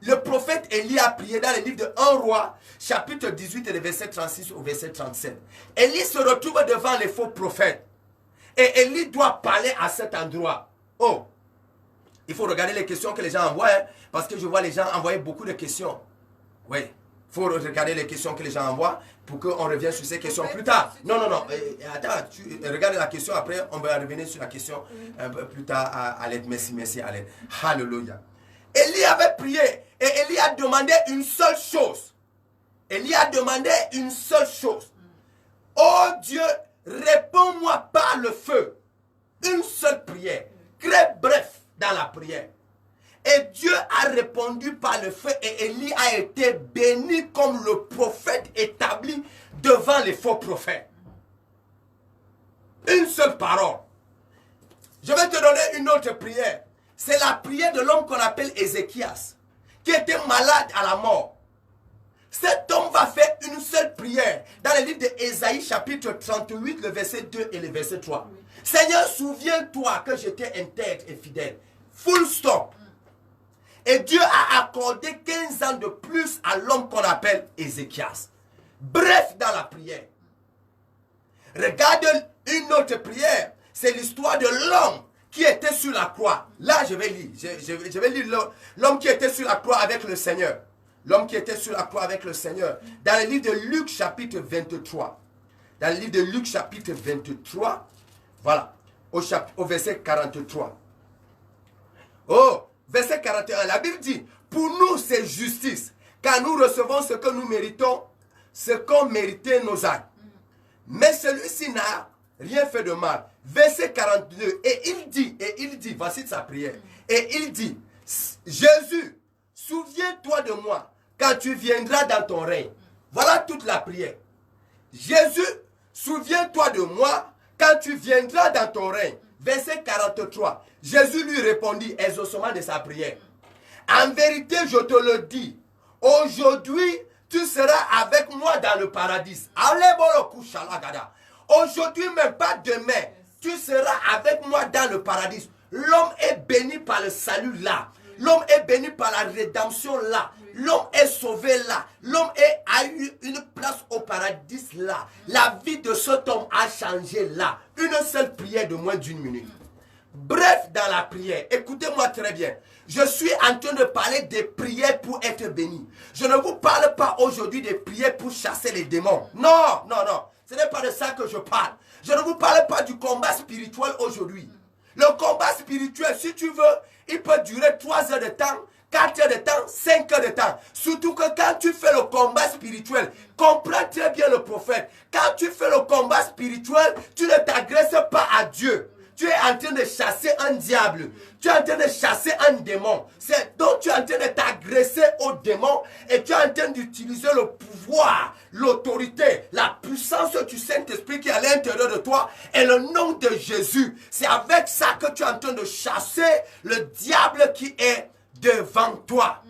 Le prophète Élie a prié dans le livre de 1 roi, chapitre 18 et le verset 36 au verset 37. Élie se retrouve devant les faux prophètes. Et Élie doit parler à cet endroit. Oh, il faut regarder les questions que les gens envoient, hein, parce que je vois les gens envoyer beaucoup de questions. Oui, il faut regarder les questions que les gens envoient pour qu'on revienne sur ces questions plus tard. Non. Attends, tu regardes la question, après on va revenir sur la question un peu plus tard à l'aide. Merci à l'aide. Alléluia. Élie avait prié et Élie a demandé une seule chose. Élie a demandé une seule chose. Oh Dieu, réponds-moi par le feu. Une seule prière. Très bref dans la prière. Et Dieu a répondu par le feu et Élie a été béni comme le prophète établi devant les faux prophètes. Une seule parole. Je vais te donner une autre prière. C'est la prière de l'homme qu'on appelle Ézéchias, qui était malade à la mort. Cet homme va faire une seule prière dans le livre d'Ésaïe chapitre 38, le verset 2 et le verset 3. Oui. Seigneur, souviens-toi que j'étais intègre et fidèle. Full stop. Et Dieu a accordé 15 ans de plus à l'homme qu'on appelle Ézéchias. Bref dans la prière. Regarde une autre prière. C'est l'histoire de l'homme qui était sur la croix. Là, je vais lire. Je vais lire l'homme qui était sur la croix avec le Seigneur. L'homme qui était sur la croix avec le Seigneur. Dans le livre de Luc, chapitre 23. Dans le livre de Luc, chapitre 23. Voilà. Au verset 43. Oh, verset 41. La Bible dit, pour nous, c'est justice. Car nous recevons ce que nous méritons, ce qu'ont mérité nos actes. Mais celui-ci n'a rien fait de mal. Verset 42. Et il dit, voici sa prière. Et il dit, Jésus, souviens-toi de moi quand tu viendras dans ton règne. Voilà toute la prière. Jésus, souviens-toi de moi quand tu viendras dans ton règne. Verset 43. Jésus lui répondit, exaucement de sa prière. En vérité, je te le dis, aujourd'hui, tu seras avec moi dans le paradis. Aujourd'hui, même pas demain, tu seras avec moi dans le paradis. L'homme est béni par le salut là. L'homme est béni par la rédemption là. L'homme est sauvé là. L'homme a eu une place au paradis là. La vie de cet homme a changé là. Une seule prière de moins d'1 minute. Bref, dans la prière, écoutez-moi très bien. Je suis en train de parler des prières pour être béni. Je ne vous parle pas aujourd'hui des prières pour chasser les démons. Non. Ce n'est pas de ça que je parle. Je ne vous parle pas du combat spirituel aujourd'hui. Le combat spirituel, si tu veux, il peut durer 3 heures de temps, 4 heures de temps, 5 heures de temps. Surtout que quand tu fais le combat spirituel, comprends très bien le prophète. Quand tu fais le combat spirituel, tu ne t'agresses pas à Dieu. Tu es en train de chasser un diable. Tu es en train de chasser un démon. Donc tu es en train de t'agresser au démon et tu es en train d'utiliser le pouvoir, l'autorité, la puissance du Saint-Esprit qui est à l'intérieur de toi et le nom de Jésus. C'est avec ça que tu es en train de chasser le diable qui est devant toi.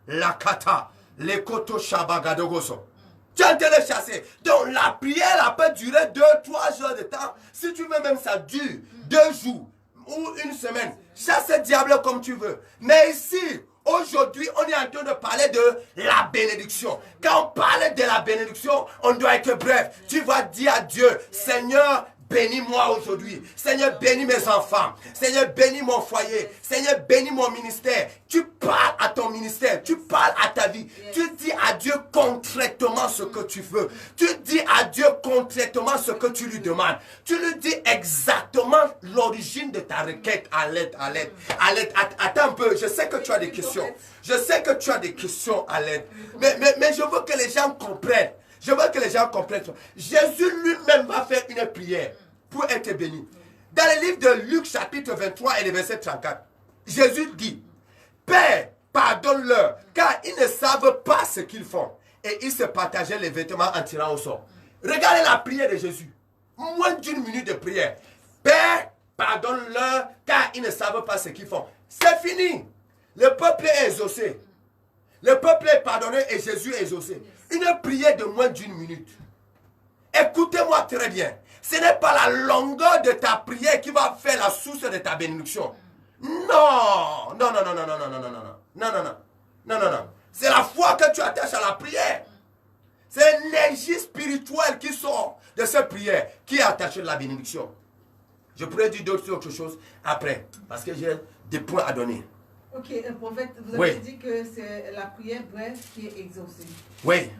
La kata, les koto shabagadogoso. Tu es en train de chasser. Donc la prière, elle peut durer 2-3 heures de temps. Si tu veux même ça dure 2 jours ou 1 semaine. Chasse le diable comme tu veux. Mais ici, aujourd'hui, on est en train de parler de la bénédiction. Quand on parle de la bénédiction, on doit être bref. Tu vas dire à Dieu, Seigneur, bénis-moi aujourd'hui. Seigneur, bénis mes enfants. Seigneur, bénis mon foyer. Seigneur, bénis mon ministère. Tu parles à ton ministère. Tu parles à ta vie. Tu dis à Dieu concrètement ce que tu veux. Tu dis à Dieu concrètement ce que tu lui demandes. Tu lui dis exactement l'origine de ta requête. À l'aide. Attends un peu, je sais que tu as des questions. Je sais que tu as des questions à l'aide. Mais je veux que les gens comprennent. Je veux que les gens comprennent. Jésus lui-même va faire une prière pour être béni. Dans le livre de Luc chapitre 23 et le verset 34, Jésus dit, Père, pardonne-leur, car ils ne savent pas ce qu'ils font. Et ils se partageaient les vêtements en tirant au sort. Regardez la prière de Jésus. Moins d'une minute de prière. Père, pardonne-leur, car ils ne savent pas ce qu'ils font. C'est fini. Le peuple est exaucé. Le peuple est pardonné et Jésus est exaucé. Une prière de moins d'une minute. Écoutez-moi très bien. Ce n'est pas la longueur de ta prière qui va faire la source de ta bénédiction. Non. C'est la foi que tu attaches à la prière. C'est l'énergie spirituelle qui sort de cette prière qui est attachée à la bénédiction. Je pourrais dire d'autres choses après, parce que j'ai des points à donner. Ok, prophète, vous avez dit que c'est la prière brève qui est exaucée. Oui.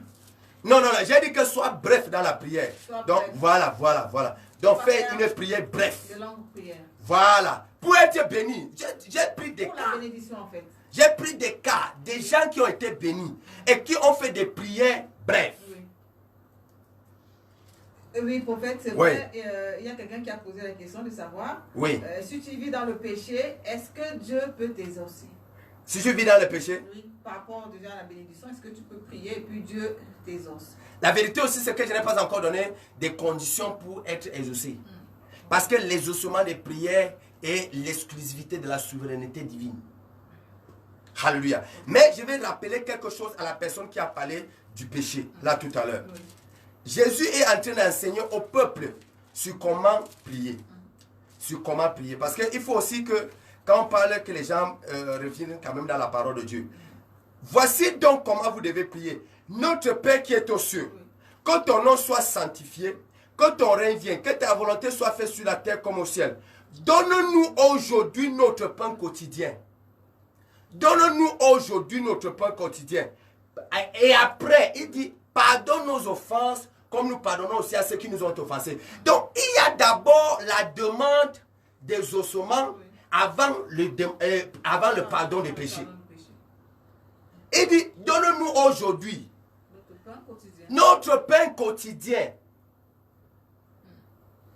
Non, j'ai dit que soit bref dans la prière. Donc, voilà. Donc, fais une prière bref. De longue prière. Voilà. Pour être béni, j'ai pris des cas. La bénédiction, en fait. J'ai pris des cas, des gens qui ont été bénis et qui ont fait des prières brèves. Oui, prophète, c'est vrai. Il y a quelqu'un qui a posé la question de savoir si tu vis dans le péché, est-ce que Dieu peut t'exaucer? Si je vis dans le péché? Oui, par rapport déjà à la bénédiction, est-ce que tu peux prier et puis Dieu t'exauce? La vérité aussi, c'est que je n'ai pas encore donné des conditions pour être exaucé. Parce que l'exaucement des prières est l'exclusivité de la souveraineté divine. Alléluia. Mais je vais rappeler quelque chose à la personne qui a parlé du péché, là tout à l'heure. Jésus est en train d'enseigner au peuple sur comment prier. Sur comment prier. Parce qu'il faut aussi que, quand on parle, que les gens reviennent quand même dans la parole de Dieu. Voici donc comment vous devez prier. Notre Père qui est aux cieux, que ton nom soit sanctifié, que ton règne vienne, que ta volonté soit faite sur la terre comme au ciel. Donne-nous aujourd'hui notre pain quotidien. Donne-nous aujourd'hui notre pain quotidien. Et après, il dit, pardonne nos offenses comme nous pardonnons aussi à ceux qui nous ont offensés. Donc, il y a d'abord la demande des ossements avant le pardon des péchés. Il dit, donne-nous aujourd'hui notre pain quotidien.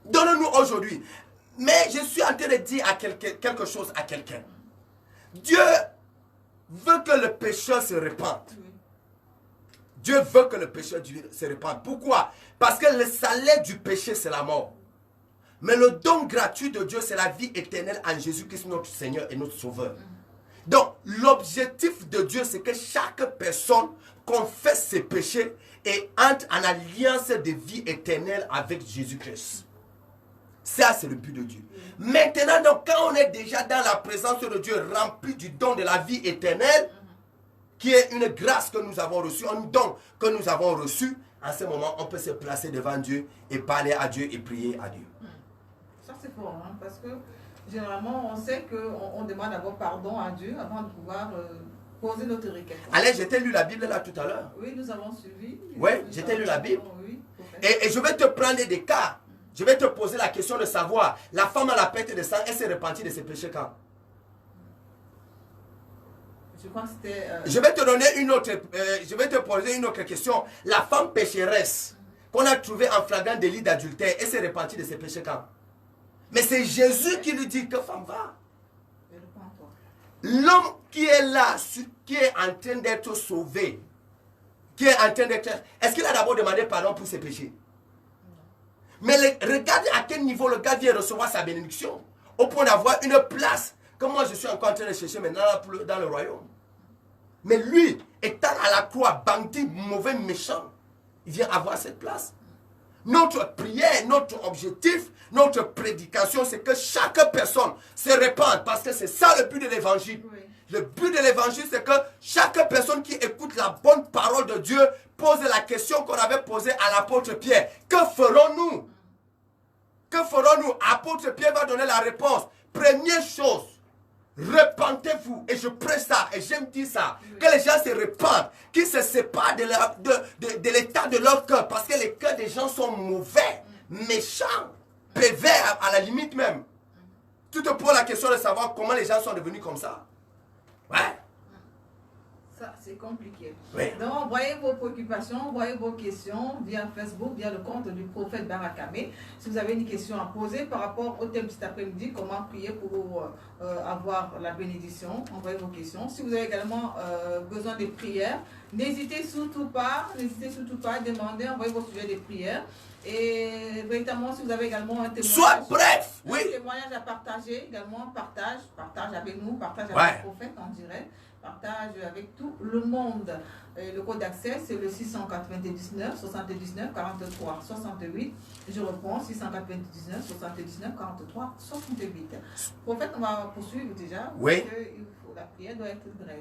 Donne-nous aujourd'hui. Mais je suis en train de dire quelque chose à quelqu'un. Dieu veut que le pécheur se répande. Dieu veut que le pécheur se répande. Pourquoi? Parce que le salaire du péché, c'est la mort. Mais le don gratuit de Dieu, c'est la vie éternelle en Jésus-Christ, notre Seigneur et notre Sauveur. Donc, l'objectif de Dieu, c'est que chaque personne confesse ses péchés et entre en alliance de vie éternelle avec Jésus-Christ. Ça, c'est le but de Dieu. Maintenant, donc, quand on est déjà dans la présence de Dieu, rempli du don de la vie éternelle, qui est une grâce que nous avons reçue, un don que nous avons reçu, en ce moment, on peut se placer devant Dieu et parler à Dieu et prier à Dieu. Ça, c'est fort, hein, parce que généralement, on sait qu'on demande d'abord pardon à Dieu avant de pouvoir poser notre requête. Allez, j'ai lu la Bible là tout à l'heure. Oui, nous avons suivi. Oui, j'ai lu la Bible. Oui, et je vais te prendre des cas. Je vais te poser la question de savoir, la femme à la perte de sang, elle s'est repentie de ses péchés quand? Je crois que c'était... Je vais te donner une autre, je vais te poser une autre question. La femme pécheresse qu'on a trouvée en flagrant délit d'adultère, elle s'est repentie de ses péchés quand? Mais c'est Jésus qui lui dit que femme va. L'homme qui est là, qui est en train d'être sauvé, qui est en train d'être... Est-ce qu'il a d'abord demandé pardon pour ses péchés? Mais regarde à quel niveau le gars vient recevoir sa bénédiction. Au point d'avoir une place. Comme moi, je suis encore en train de chercher maintenant dans le royaume. Mais lui, étant à la croix, bandit, mauvais, méchant, il vient avoir cette place. Notre prière, notre objectif, notre prédication, c'est que chaque personne se répande. Parce que c'est ça le but de l'évangile. Oui. Le but de l'évangile, c'est que chaque personne qui écoute la bonne parole de Dieu pose la question qu'on avait posée à l'apôtre Pierre. Que ferons-nous? Que ferons-nous? Apôtre Pierre va donner la réponse. Première chose, repentez-vous. Et je presse ça, et j'aime dire ça. Que les gens se repentent, qu'ils se séparent de l'état de leur cœur. Parce que les cœurs des gens sont mauvais, méchants, pervers à la limite même. Tu te poses la question de savoir comment les gens sont devenus comme ça. Ouais. Ça, c'est compliqué. Oui. Donc, envoyez vos préoccupations, envoyez vos questions via Facebook, via le compte du prophète Barakame. Si vous avez une question à poser par rapport au thème cet après-midi, comment prier pour avoir la bénédiction, envoyez vos questions. Si vous avez également besoin de prières, n'hésitez surtout pas à demander, envoyez vos sujets de prières. Et véritablement, si vous avez également un témoignage, Soit bref, oui. Un témoignage à partager, également partage avec nous, partage avec Ouais. le prophète, on dirait. Partage avec tout le monde. Et le code d'accès, c'est le 699 79 43 68. Je reprends, 699 79 43 68. Prophète, on va poursuivre déjà. Oui. Parce que la prière doit être brève.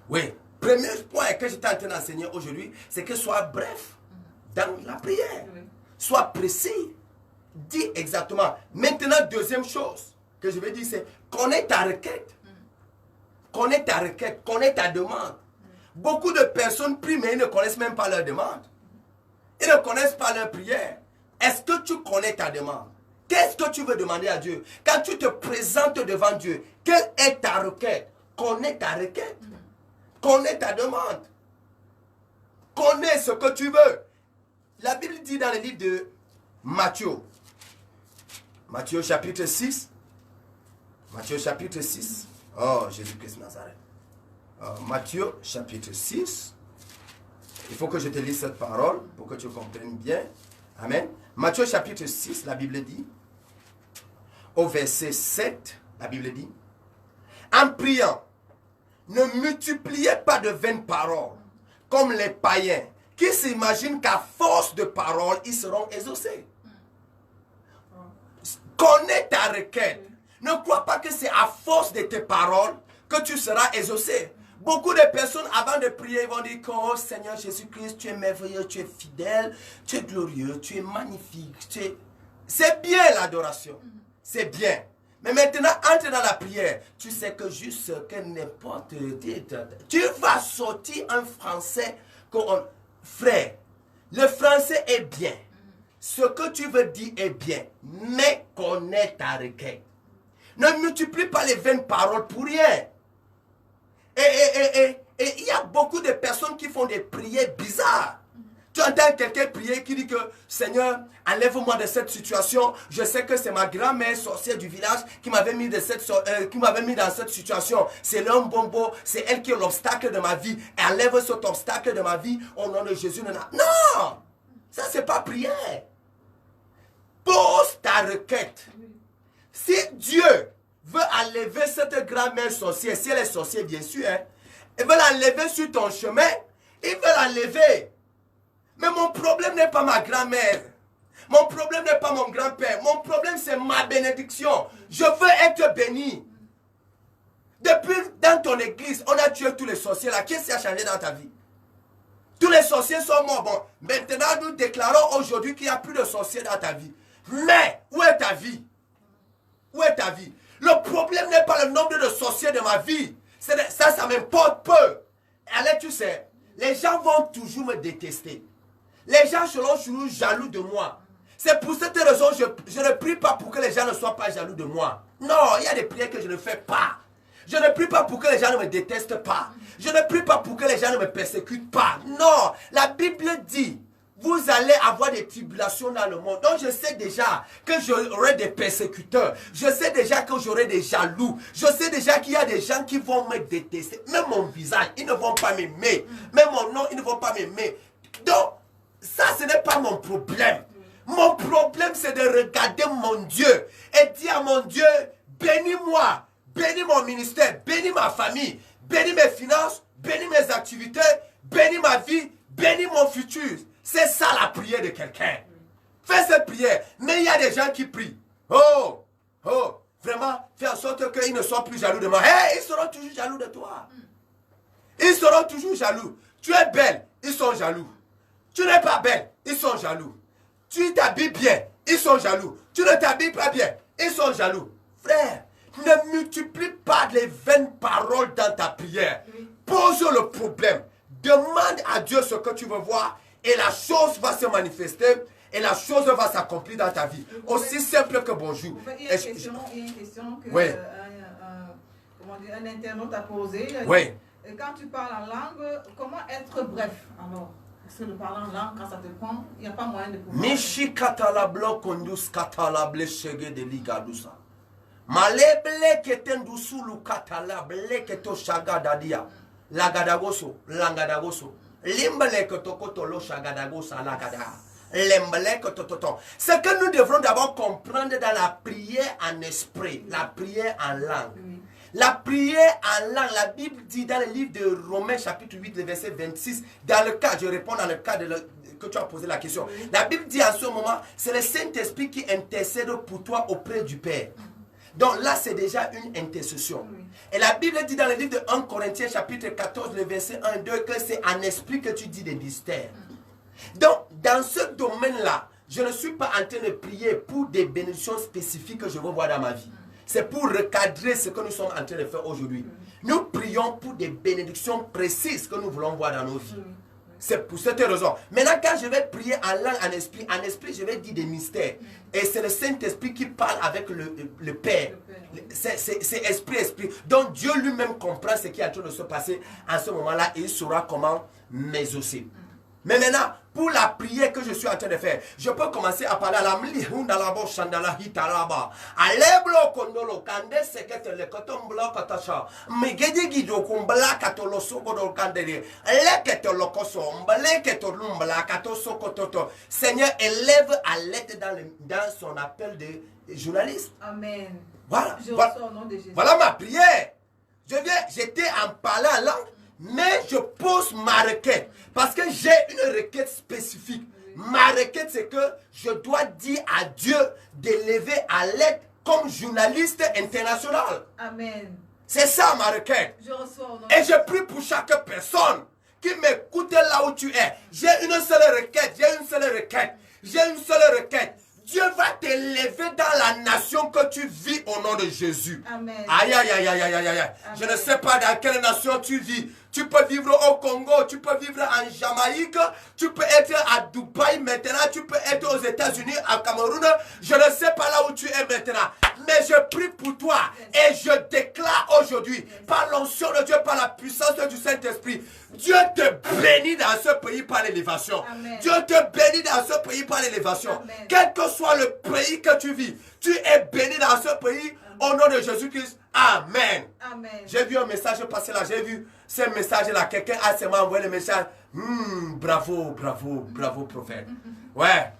Oui. Premier point que j'étais en train d'enseigner aujourd'hui, c'est que sois bref dans la prière. Oui. Sois précis. Dis exactement. Maintenant, deuxième chose que je vais dire, c'est connais ta requête. Connais ta requête, connais ta demande. Beaucoup de personnes prient, mais ils ne connaissent même pas leur demande. Ils ne connaissent pas leur prière. Est-ce que tu connais ta demande? Qu'est-ce que tu veux demander à Dieu? Quand tu te présentes devant Dieu, quelle est ta requête? Connais ta requête. Connais ta demande. Connais ce que tu veux. La Bible dit dans le livre de Matthieu, Matthieu chapitre 6, Matthieu chapitre 6, oh, Jésus-Christ Nazareth. Matthieu chapitre 6. Il faut que je te lise cette parole pour que tu comprennes bien. Amen. Matthieu chapitre 6, la Bible dit, au verset 7, la Bible dit, en priant, ne multipliez pas de vaines paroles, comme les païens, qui s'imaginent qu'à force de paroles, ils seront exaucés. Connais ta requête. Ne crois pas que c'est à force de tes paroles que tu seras exaucé. Beaucoup de personnes, avant de prier, vont dire que, oh Seigneur Jésus-Christ, tu es merveilleux, tu es fidèle, tu es glorieux, tu es magnifique. C'est bien l'adoration. C'est bien. Mais maintenant, entre dans la prière. Tu sais que juste que n'importe... Tu vas sortir un français frère, le français est bien. Ce que tu veux dire est bien. Mais connais ta requête. Ne multiplie pas les vaines paroles pour rien. Et il y a beaucoup de personnes qui font des prières bizarres. Tu entends quelqu'un prier qui dit que Seigneur, enlève-moi de cette situation. Je sais que c'est ma grand-mère sorcière du village qui m'avait mis, dans cette situation. C'est l'homme bombo, c'est elle qui est l'obstacle de ma vie. Enlève cet obstacle de ma vie au nom de Jésus. Non, ça c'est pas prière. Pose ta requête. Si Dieu veut enlever cette grand-mère sorcière, si elle est sorcière bien sûr, il veut l'enlever sur ton chemin, il veut l'enlever. Mais mon problème n'est pas ma grand-mère. Mon problème n'est pas mon grand-père. Mon problème, c'est ma bénédiction. Je veux être béni. Depuis, dans ton église, on a tué tous les sorciers là. Qu'est-ce qui a changé dans ta vie? Tous les sorciers sont morts. Bon, maintenant, nous déclarons aujourd'hui qu'il n'y a plus de sorciers dans ta vie. Mais, où est ta vie? Où est ta vie? Le problème n'est pas le nombre de sorciers de ma vie. Ça m'importe peu. Allez, tu sais, les gens vont toujours me détester. Les gens seront toujours jaloux de moi. C'est pour cette raison que je ne prie pas pour que les gens ne soient pas jaloux de moi. Non, il y a des prières que je ne fais pas. Je ne prie pas pour que les gens ne me détestent pas. Je ne prie pas pour que les gens ne me persécutent pas. Non, la Bible dit, vous allez avoir des tribulations dans le monde. Donc je sais déjà que j'aurai des persécuteurs. Je sais déjà que j'aurai des jaloux. Je sais déjà qu'il y a des gens qui vont me détester. Même mon visage, ils ne vont pas m'aimer. Même mon nom, ils ne vont pas m'aimer. Donc, ça, ce n'est pas mon problème. Mon problème, c'est de regarder mon Dieu et dire à mon Dieu, bénis-moi, bénis mon ministère, bénis ma famille, bénis mes finances, bénis mes activités, bénis ma vie, bénis mon futur. C'est ça la prière de quelqu'un. Fais cette prière. Mais il y a des gens qui prient. Oh, vraiment, fais en sorte qu'ils ne soient plus jaloux de moi. Ils seront toujours jaloux de toi. Ils seront toujours jaloux. Tu es belle, ils sont jaloux. Tu n'es pas belle, ils sont jaloux. Tu t'habilles bien, ils sont jaloux. Tu ne t'habilles pas bien, ils sont jaloux. Frère, Ne multiplie pas les vaines paroles dans ta prière. Pose le problème. Demande à Dieu ce que tu veux voir et la chose va se manifester et la chose va s'accomplir dans ta vie. Aussi simple que bonjour. Il y a une question que oui. Un internaute a posée. Oui. Quand tu parles en langue, comment être bref? Alors, parce que le parler en langue, quand ça te prend, il n'y a pas moyen de pouvoir... Michi katalablo kondus katalable shege de ligadusa. Maleble ketendusu lu katalable keto shaga dadia. Lagadagoso, langadagoso. Limbele ketokotolo shagadagosa lagada. Limbele ketototon. Ce que nous devrons d'abord comprendre dans la prière en esprit, la prière en langue. La prière en langue, la Bible dit dans le livre de Romains chapitre 8, le verset 26, dans le cas, je réponds dans le cas que tu as posé la question. La Bible dit en ce moment, c'est le Saint-Esprit qui intercède pour toi auprès du Père. Donc là, c'est déjà une intercession. Et la Bible dit dans le livre de 1 Corinthiens chapitre 14, le verset 1 et 2, que c'est en esprit que tu dis des mystères. Donc, dans ce domaine-là, je ne suis pas en train de prier pour des bénédictions spécifiques que je veux voir dans ma vie. C'est pour recadrer ce que nous sommes en train de faire aujourd'hui. Nous prions pour des bénédictions précises que nous voulons voir dans nos vies. C'est pour cette raison. Maintenant, quand je vais prier en langue, en esprit, je vais dire des mystères. Et c'est le Saint-Esprit qui parle avec le Père. C'est esprit. Donc Dieu lui-même comprend ce qui est en train de se passer en ce moment-là et il saura comment m'exaucer. Mais maintenant, pour la prière que je suis en train de faire, je peux commencer à parler à la mlihundalabo shandala hitalaba. Aleblo kondolo kande sekete le kotomblo kotasha. Migedi gido kumbla katolo sogodo kandele. Leketo lokoso mbleketo lumbla katoso kototo. Seigneur, élève à l'aide dans son appel de journaliste. Amen. Voilà. Je reçois au nom de Jésus. Voilà ma prière. J'étais en parlant en langue. Mais je pose ma requête parce que j'ai une requête spécifique. Ma requête, c'est que je dois dire à Dieu d'élever à l'aide comme journaliste international. Amen. C'est ça ma requête. Je reçois au nom Et je prie pour chaque personne qui m'écoute là où tu es. J'ai une seule requête. Dieu va t'élever dans la nation que tu vis au nom de Jésus. Amen. Aïe. Je ne sais pas dans quelle nation tu vis. Tu peux vivre au Congo, tu peux vivre en Jamaïque, tu peux être à Dubaï maintenant, tu peux être aux États-Unis, à Cameroun. Je ne sais pas là où tu es maintenant. Mais je prie pour toi et je déclare aujourd'hui, par l'onction de Dieu, par la puissance du Saint-Esprit, Dieu te bénit dans ce pays par l'élévation. Dieu te bénit dans ce pays par l'élévation. Quel que soit le pays que tu vis, tu es béni dans ce pays au nom de Jésus-Christ. Amen. Amen. J'ai vu un message passer là, j'ai vu ce message-là. Quelqu'un a seulement envoyé le message. Bravo, prophète. Ouais.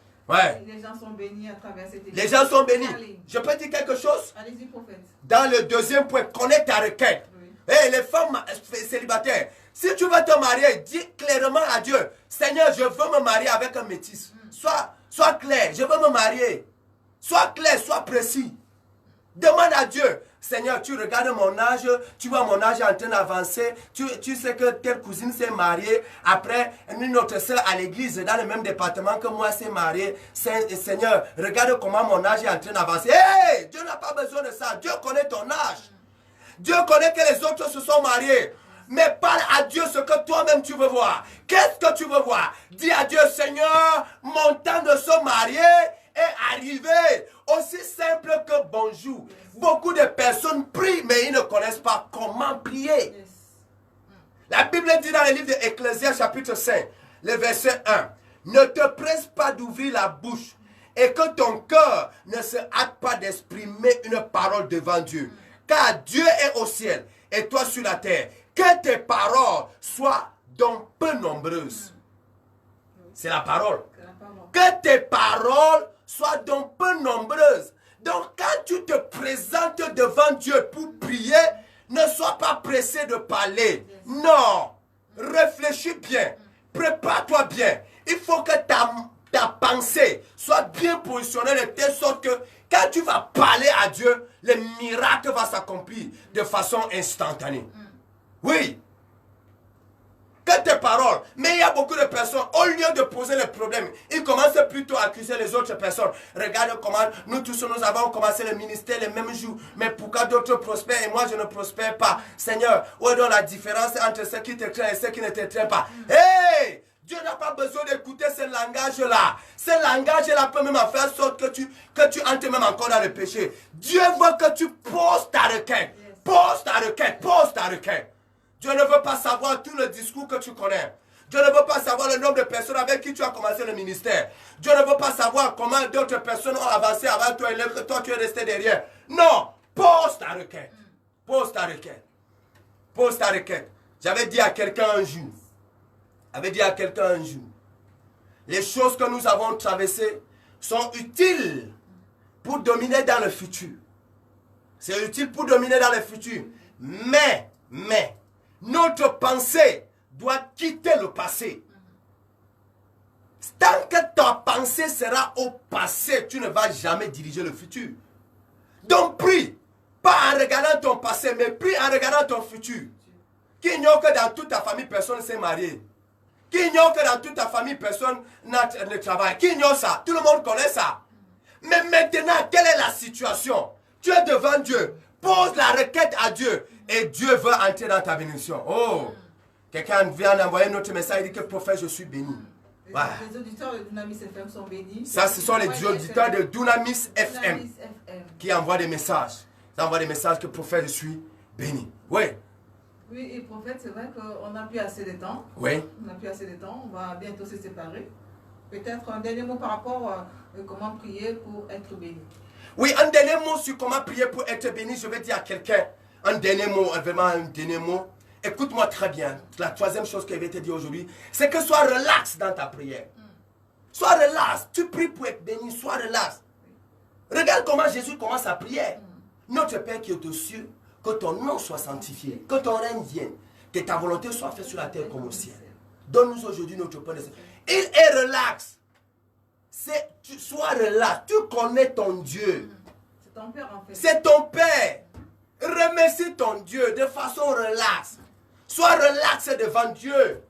Les gens sont bénis à travers cette église. Les gens sont bénis. Allez. Je peux dire quelque chose? Allez-y, prophète. Dans le deuxième point, connais ta requête. Et les femmes célibataires, si tu veux te marier, dis clairement à Dieu, Seigneur, je veux me marier avec un métis. Sois clair, je veux me marier. Sois clair, sois précis. Demande à Dieu. Seigneur, tu regardes mon âge, tu vois mon âge en train d'avancer, tu sais que telle cousine s'est mariée, après une autre soeur à l'église dans le même département que moi s'est mariée. Seigneur, regarde comment mon âge est en train d'avancer. Hey, Dieu n'a pas besoin de ça, Dieu connaît ton âge. Dieu connaît que les autres se sont mariés. Mais parle à Dieu ce que toi-même tu veux voir. Qu'est-ce que tu veux voir? Dis à Dieu, Seigneur, mon temps de se marier est arrivé. Aussi simple que bonjour. Beaucoup de personnes prient, mais ils ne connaissent pas comment prier. La Bible dit dans le livre d'Ecclésias chapitre 5, le verset 1, ne te presse pas d'ouvrir la bouche et que ton cœur ne se hâte pas d'exprimer une parole devant Dieu. Car Dieu est au ciel et toi sur la terre. Que tes paroles soient donc peu nombreuses. C'est la parole. Que tes paroles soient donc peu nombreuses. Donc quand tu te présentes devant Dieu pour prier, ne sois pas pressé de parler. Non. Réfléchis bien. Prépare-toi bien. Il faut que ta pensée soit bien positionnée de telle sorte que quand tu vas parler à Dieu, le miracle va s'accomplir de façon instantanée. Oui. Que tes paroles. Mais il y a beaucoup de personnes, au lieu de poser les problèmes, ils commencent plutôt à accuser les autres personnes. Regarde comment nous tous nous avons commencé le ministère les mêmes jours. Mais pourquoi d'autres prospèrent et moi je ne prospère pas? Seigneur, où est donc la différence entre ceux qui te craignent et ceux qui ne te craignent pas? Hey! Dieu n'a pas besoin d'écouter ce langage-là. Ce langage-là peut même faire en sorte que tu entres même encore dans le péché. Dieu veut que tu poses ta requête. Pose ta requête, pose ta requête. Dieu ne veut pas savoir tout le discours que tu connais. Dieu ne veut pas savoir le nombre de personnes avec qui tu as commencé le ministère. Dieu ne veut pas savoir comment d'autres personnes ont avancé avant toi et que toi tu es resté derrière. Non, pose ta requête. Pose ta requête. Pose ta requête. J'avais dit à quelqu'un un jour, les choses que nous avons traversées sont utiles pour dominer dans le futur. C'est utile pour dominer dans le futur. Mais, notre pensée doit quitter le passé. Tant que ta pensée sera au passé, tu ne vas jamais diriger le futur. Donc prie, pas en regardant ton passé, mais prie en regardant ton futur. Qui ignore que dans toute ta famille, personne ne s'est marié. Qui ignore que dans toute ta famille, personne ne travaille. Qui ignore ça? Tout le monde connaît ça. Mais maintenant, quelle est la situation? Tu es devant Dieu. Pose la requête à Dieu. Et Dieu veut entrer dans ta bénédiction. Oh! Quelqu'un vient d'envoyer notre message. Il dit que prophète, je suis béni. Voilà. Les auditeurs de Dunamis FM sont bénis. Ça, ce sont les auditeurs de Dunamis FM qui envoient des messages. Ils envoient des messages que prophète, je suis béni. Oui. Oui, et prophète, c'est vrai qu'on n'a plus assez de temps. Oui. On n'a plus assez de temps. On va bientôt se séparer. Peut-être un dernier mot par rapport à comment prier pour être béni. Oui, un dernier mot sur comment prier pour être béni. Je vais dire à quelqu'un un dernier mot, vraiment un dernier mot. Écoute-moi très bien. La troisième chose que je vais te dire aujourd'hui, c'est que sois relax dans ta prière. Sois relax. Tu pries pour être béni, sois relax. Regarde comment Jésus commence sa prière. Notre Père qui est aux cieux, que ton nom soit sanctifié, que ton règne vienne, que ta volonté soit faite sur la terre comme au ciel. Donne-nous aujourd'hui notre pain de salut. Il est relax. Sois relax. Tu connais ton Dieu. C'est ton Père en fait. C'est ton Père. Remercie ton Dieu de façon relaxe. Sois relax devant Dieu.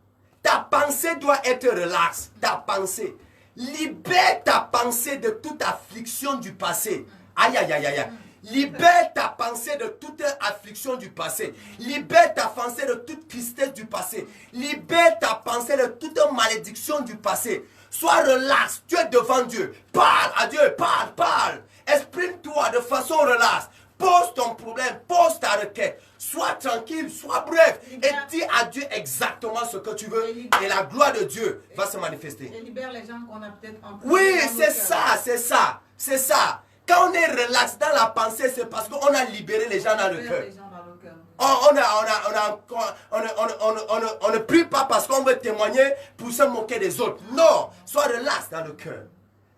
Ta pensée doit être relaxe. Ta pensée. Libère ta pensée de toute affliction du passé. Aïe, aïe, aïe, aïe. Libère ta pensée de toute affliction du passé. Libère ta pensée de toute tristesse du passé. Libère ta pensée de toute malédiction du passé. Sois relax. Tu es devant Dieu. Parle à Dieu. Parle. Exprime-toi de façon relaxe. Pose ton problème. Pose ta requête. Sois tranquille. Sois bref. Et dis à Dieu exactement ce que tu veux. Et la gloire de Dieu va se manifester. Et libère les gens qu'on a peut-être en Oui, c'est ça. Quand on est relax dans la pensée, c'est parce qu'on a libéré les gens dans le cœur. On ne prie pas parce qu'on veut témoigner pour se moquer des autres. Non, sois relax dans le cœur.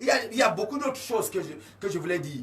Il y a beaucoup d'autres choses que je voulais dire,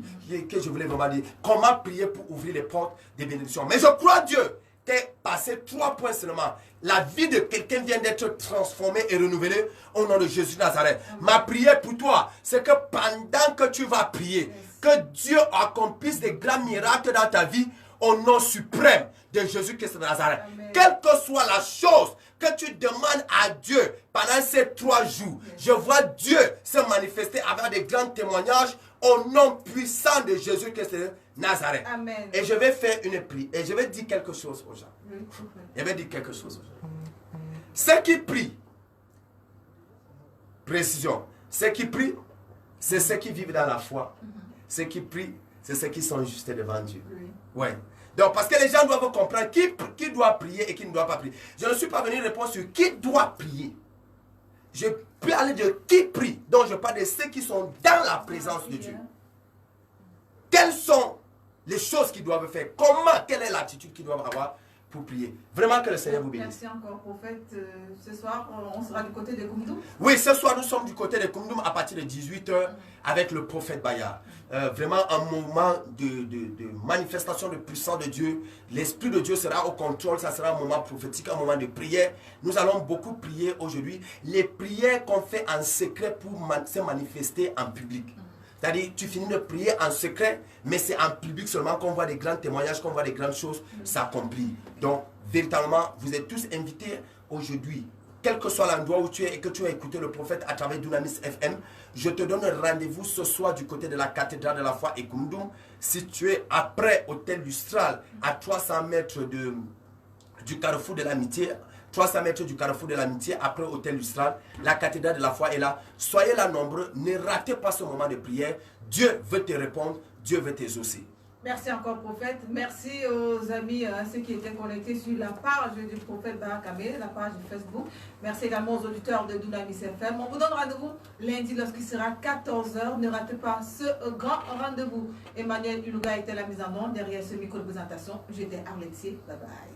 que je voulais vraiment dire. Comment prier pour ouvrir les portes des bénédictions. Mais je crois Dieu. T'es passé 3 points seulement. La vie de quelqu'un vient d'être transformée et renouvelée au nom de Jésus de Nazareth. Ma prière pour toi, c'est que pendant que tu vas prier, que Dieu accomplisse des grands miracles dans ta vie au nom suprême de Jésus-Christ de Nazareth. Amen. Quelle que soit la chose que tu demandes à Dieu pendant ces 3 jours, je vois Dieu se manifester avec des grands témoignages au nom puissant de Jésus-Christ de Nazareth. Amen. Et je vais faire une prière et je vais dire quelque chose aux gens. Je vais dire quelque chose aux gens. Ceux qui prient, précision, ceux qui prient, c'est ceux qui vivent dans la foi. Ceux qui prient, c'est ceux qui sont justes devant Dieu. Ouais. Donc, parce que les gens doivent comprendre qui doit prier et qui ne doit pas prier. Je ne suis pas venu répondre sur qui doit prier. Je peux aller de qui prie. Donc, je parle de ceux qui sont dans la présence de Dieu. Quelles sont les choses qu'ils doivent faire? Quelle est l'attitude qu'ils doivent avoir pour prier? Vraiment que le Seigneur vous bénisse. Merci encore, prophète. Ce soir, on sera du côté de Koumdoum. Oui, ce soir, nous sommes du côté de Koumdoum à partir de 18h avec le prophète Bayard. Vraiment un moment de manifestation de puissance de Dieu. L'Esprit de Dieu sera au contrôle. Ça sera un moment prophétique, un moment de prière. Nous allons beaucoup prier aujourd'hui. Les prières qu'on fait en secret pour se manifester en public. C'est-à-dire, tu finis de prier en secret, mais c'est en public seulement qu'on voit des grands témoignages, qu'on voit des grandes choses s'accomplir. Donc, véritablement, vous êtes tous invités aujourd'hui. quel que soit l'endroit où tu es et que tu as écouté le prophète à travers Dunamis FM, je te donne rendez-vous ce soir du côté de la cathédrale de la foi et Koumdoum, situé après Hôtel Lustral, à 300 mètres du carrefour de l'amitié. 300 mètres du carrefour de l'amitié, après Hôtel Lustral, la cathédrale de la foi est là. Soyez là nombreux, ne ratez pas ce moment de prière. Dieu veut te répondre, Dieu veut t'exaucer. Merci encore, prophète. Merci aux amis, à ceux qui étaient connectés sur la page du prophète Barakame, la page de Facebook. Merci également aux auditeurs de Dunamis FM. On vous donne rendez-vous lundi lorsqu'il sera 14 h. Ne ratez pas ce grand rendez-vous. Emmanuel Uluga était la mise en onde. Derrière ce micro de présentation, j'étais Arlettier. Bye bye.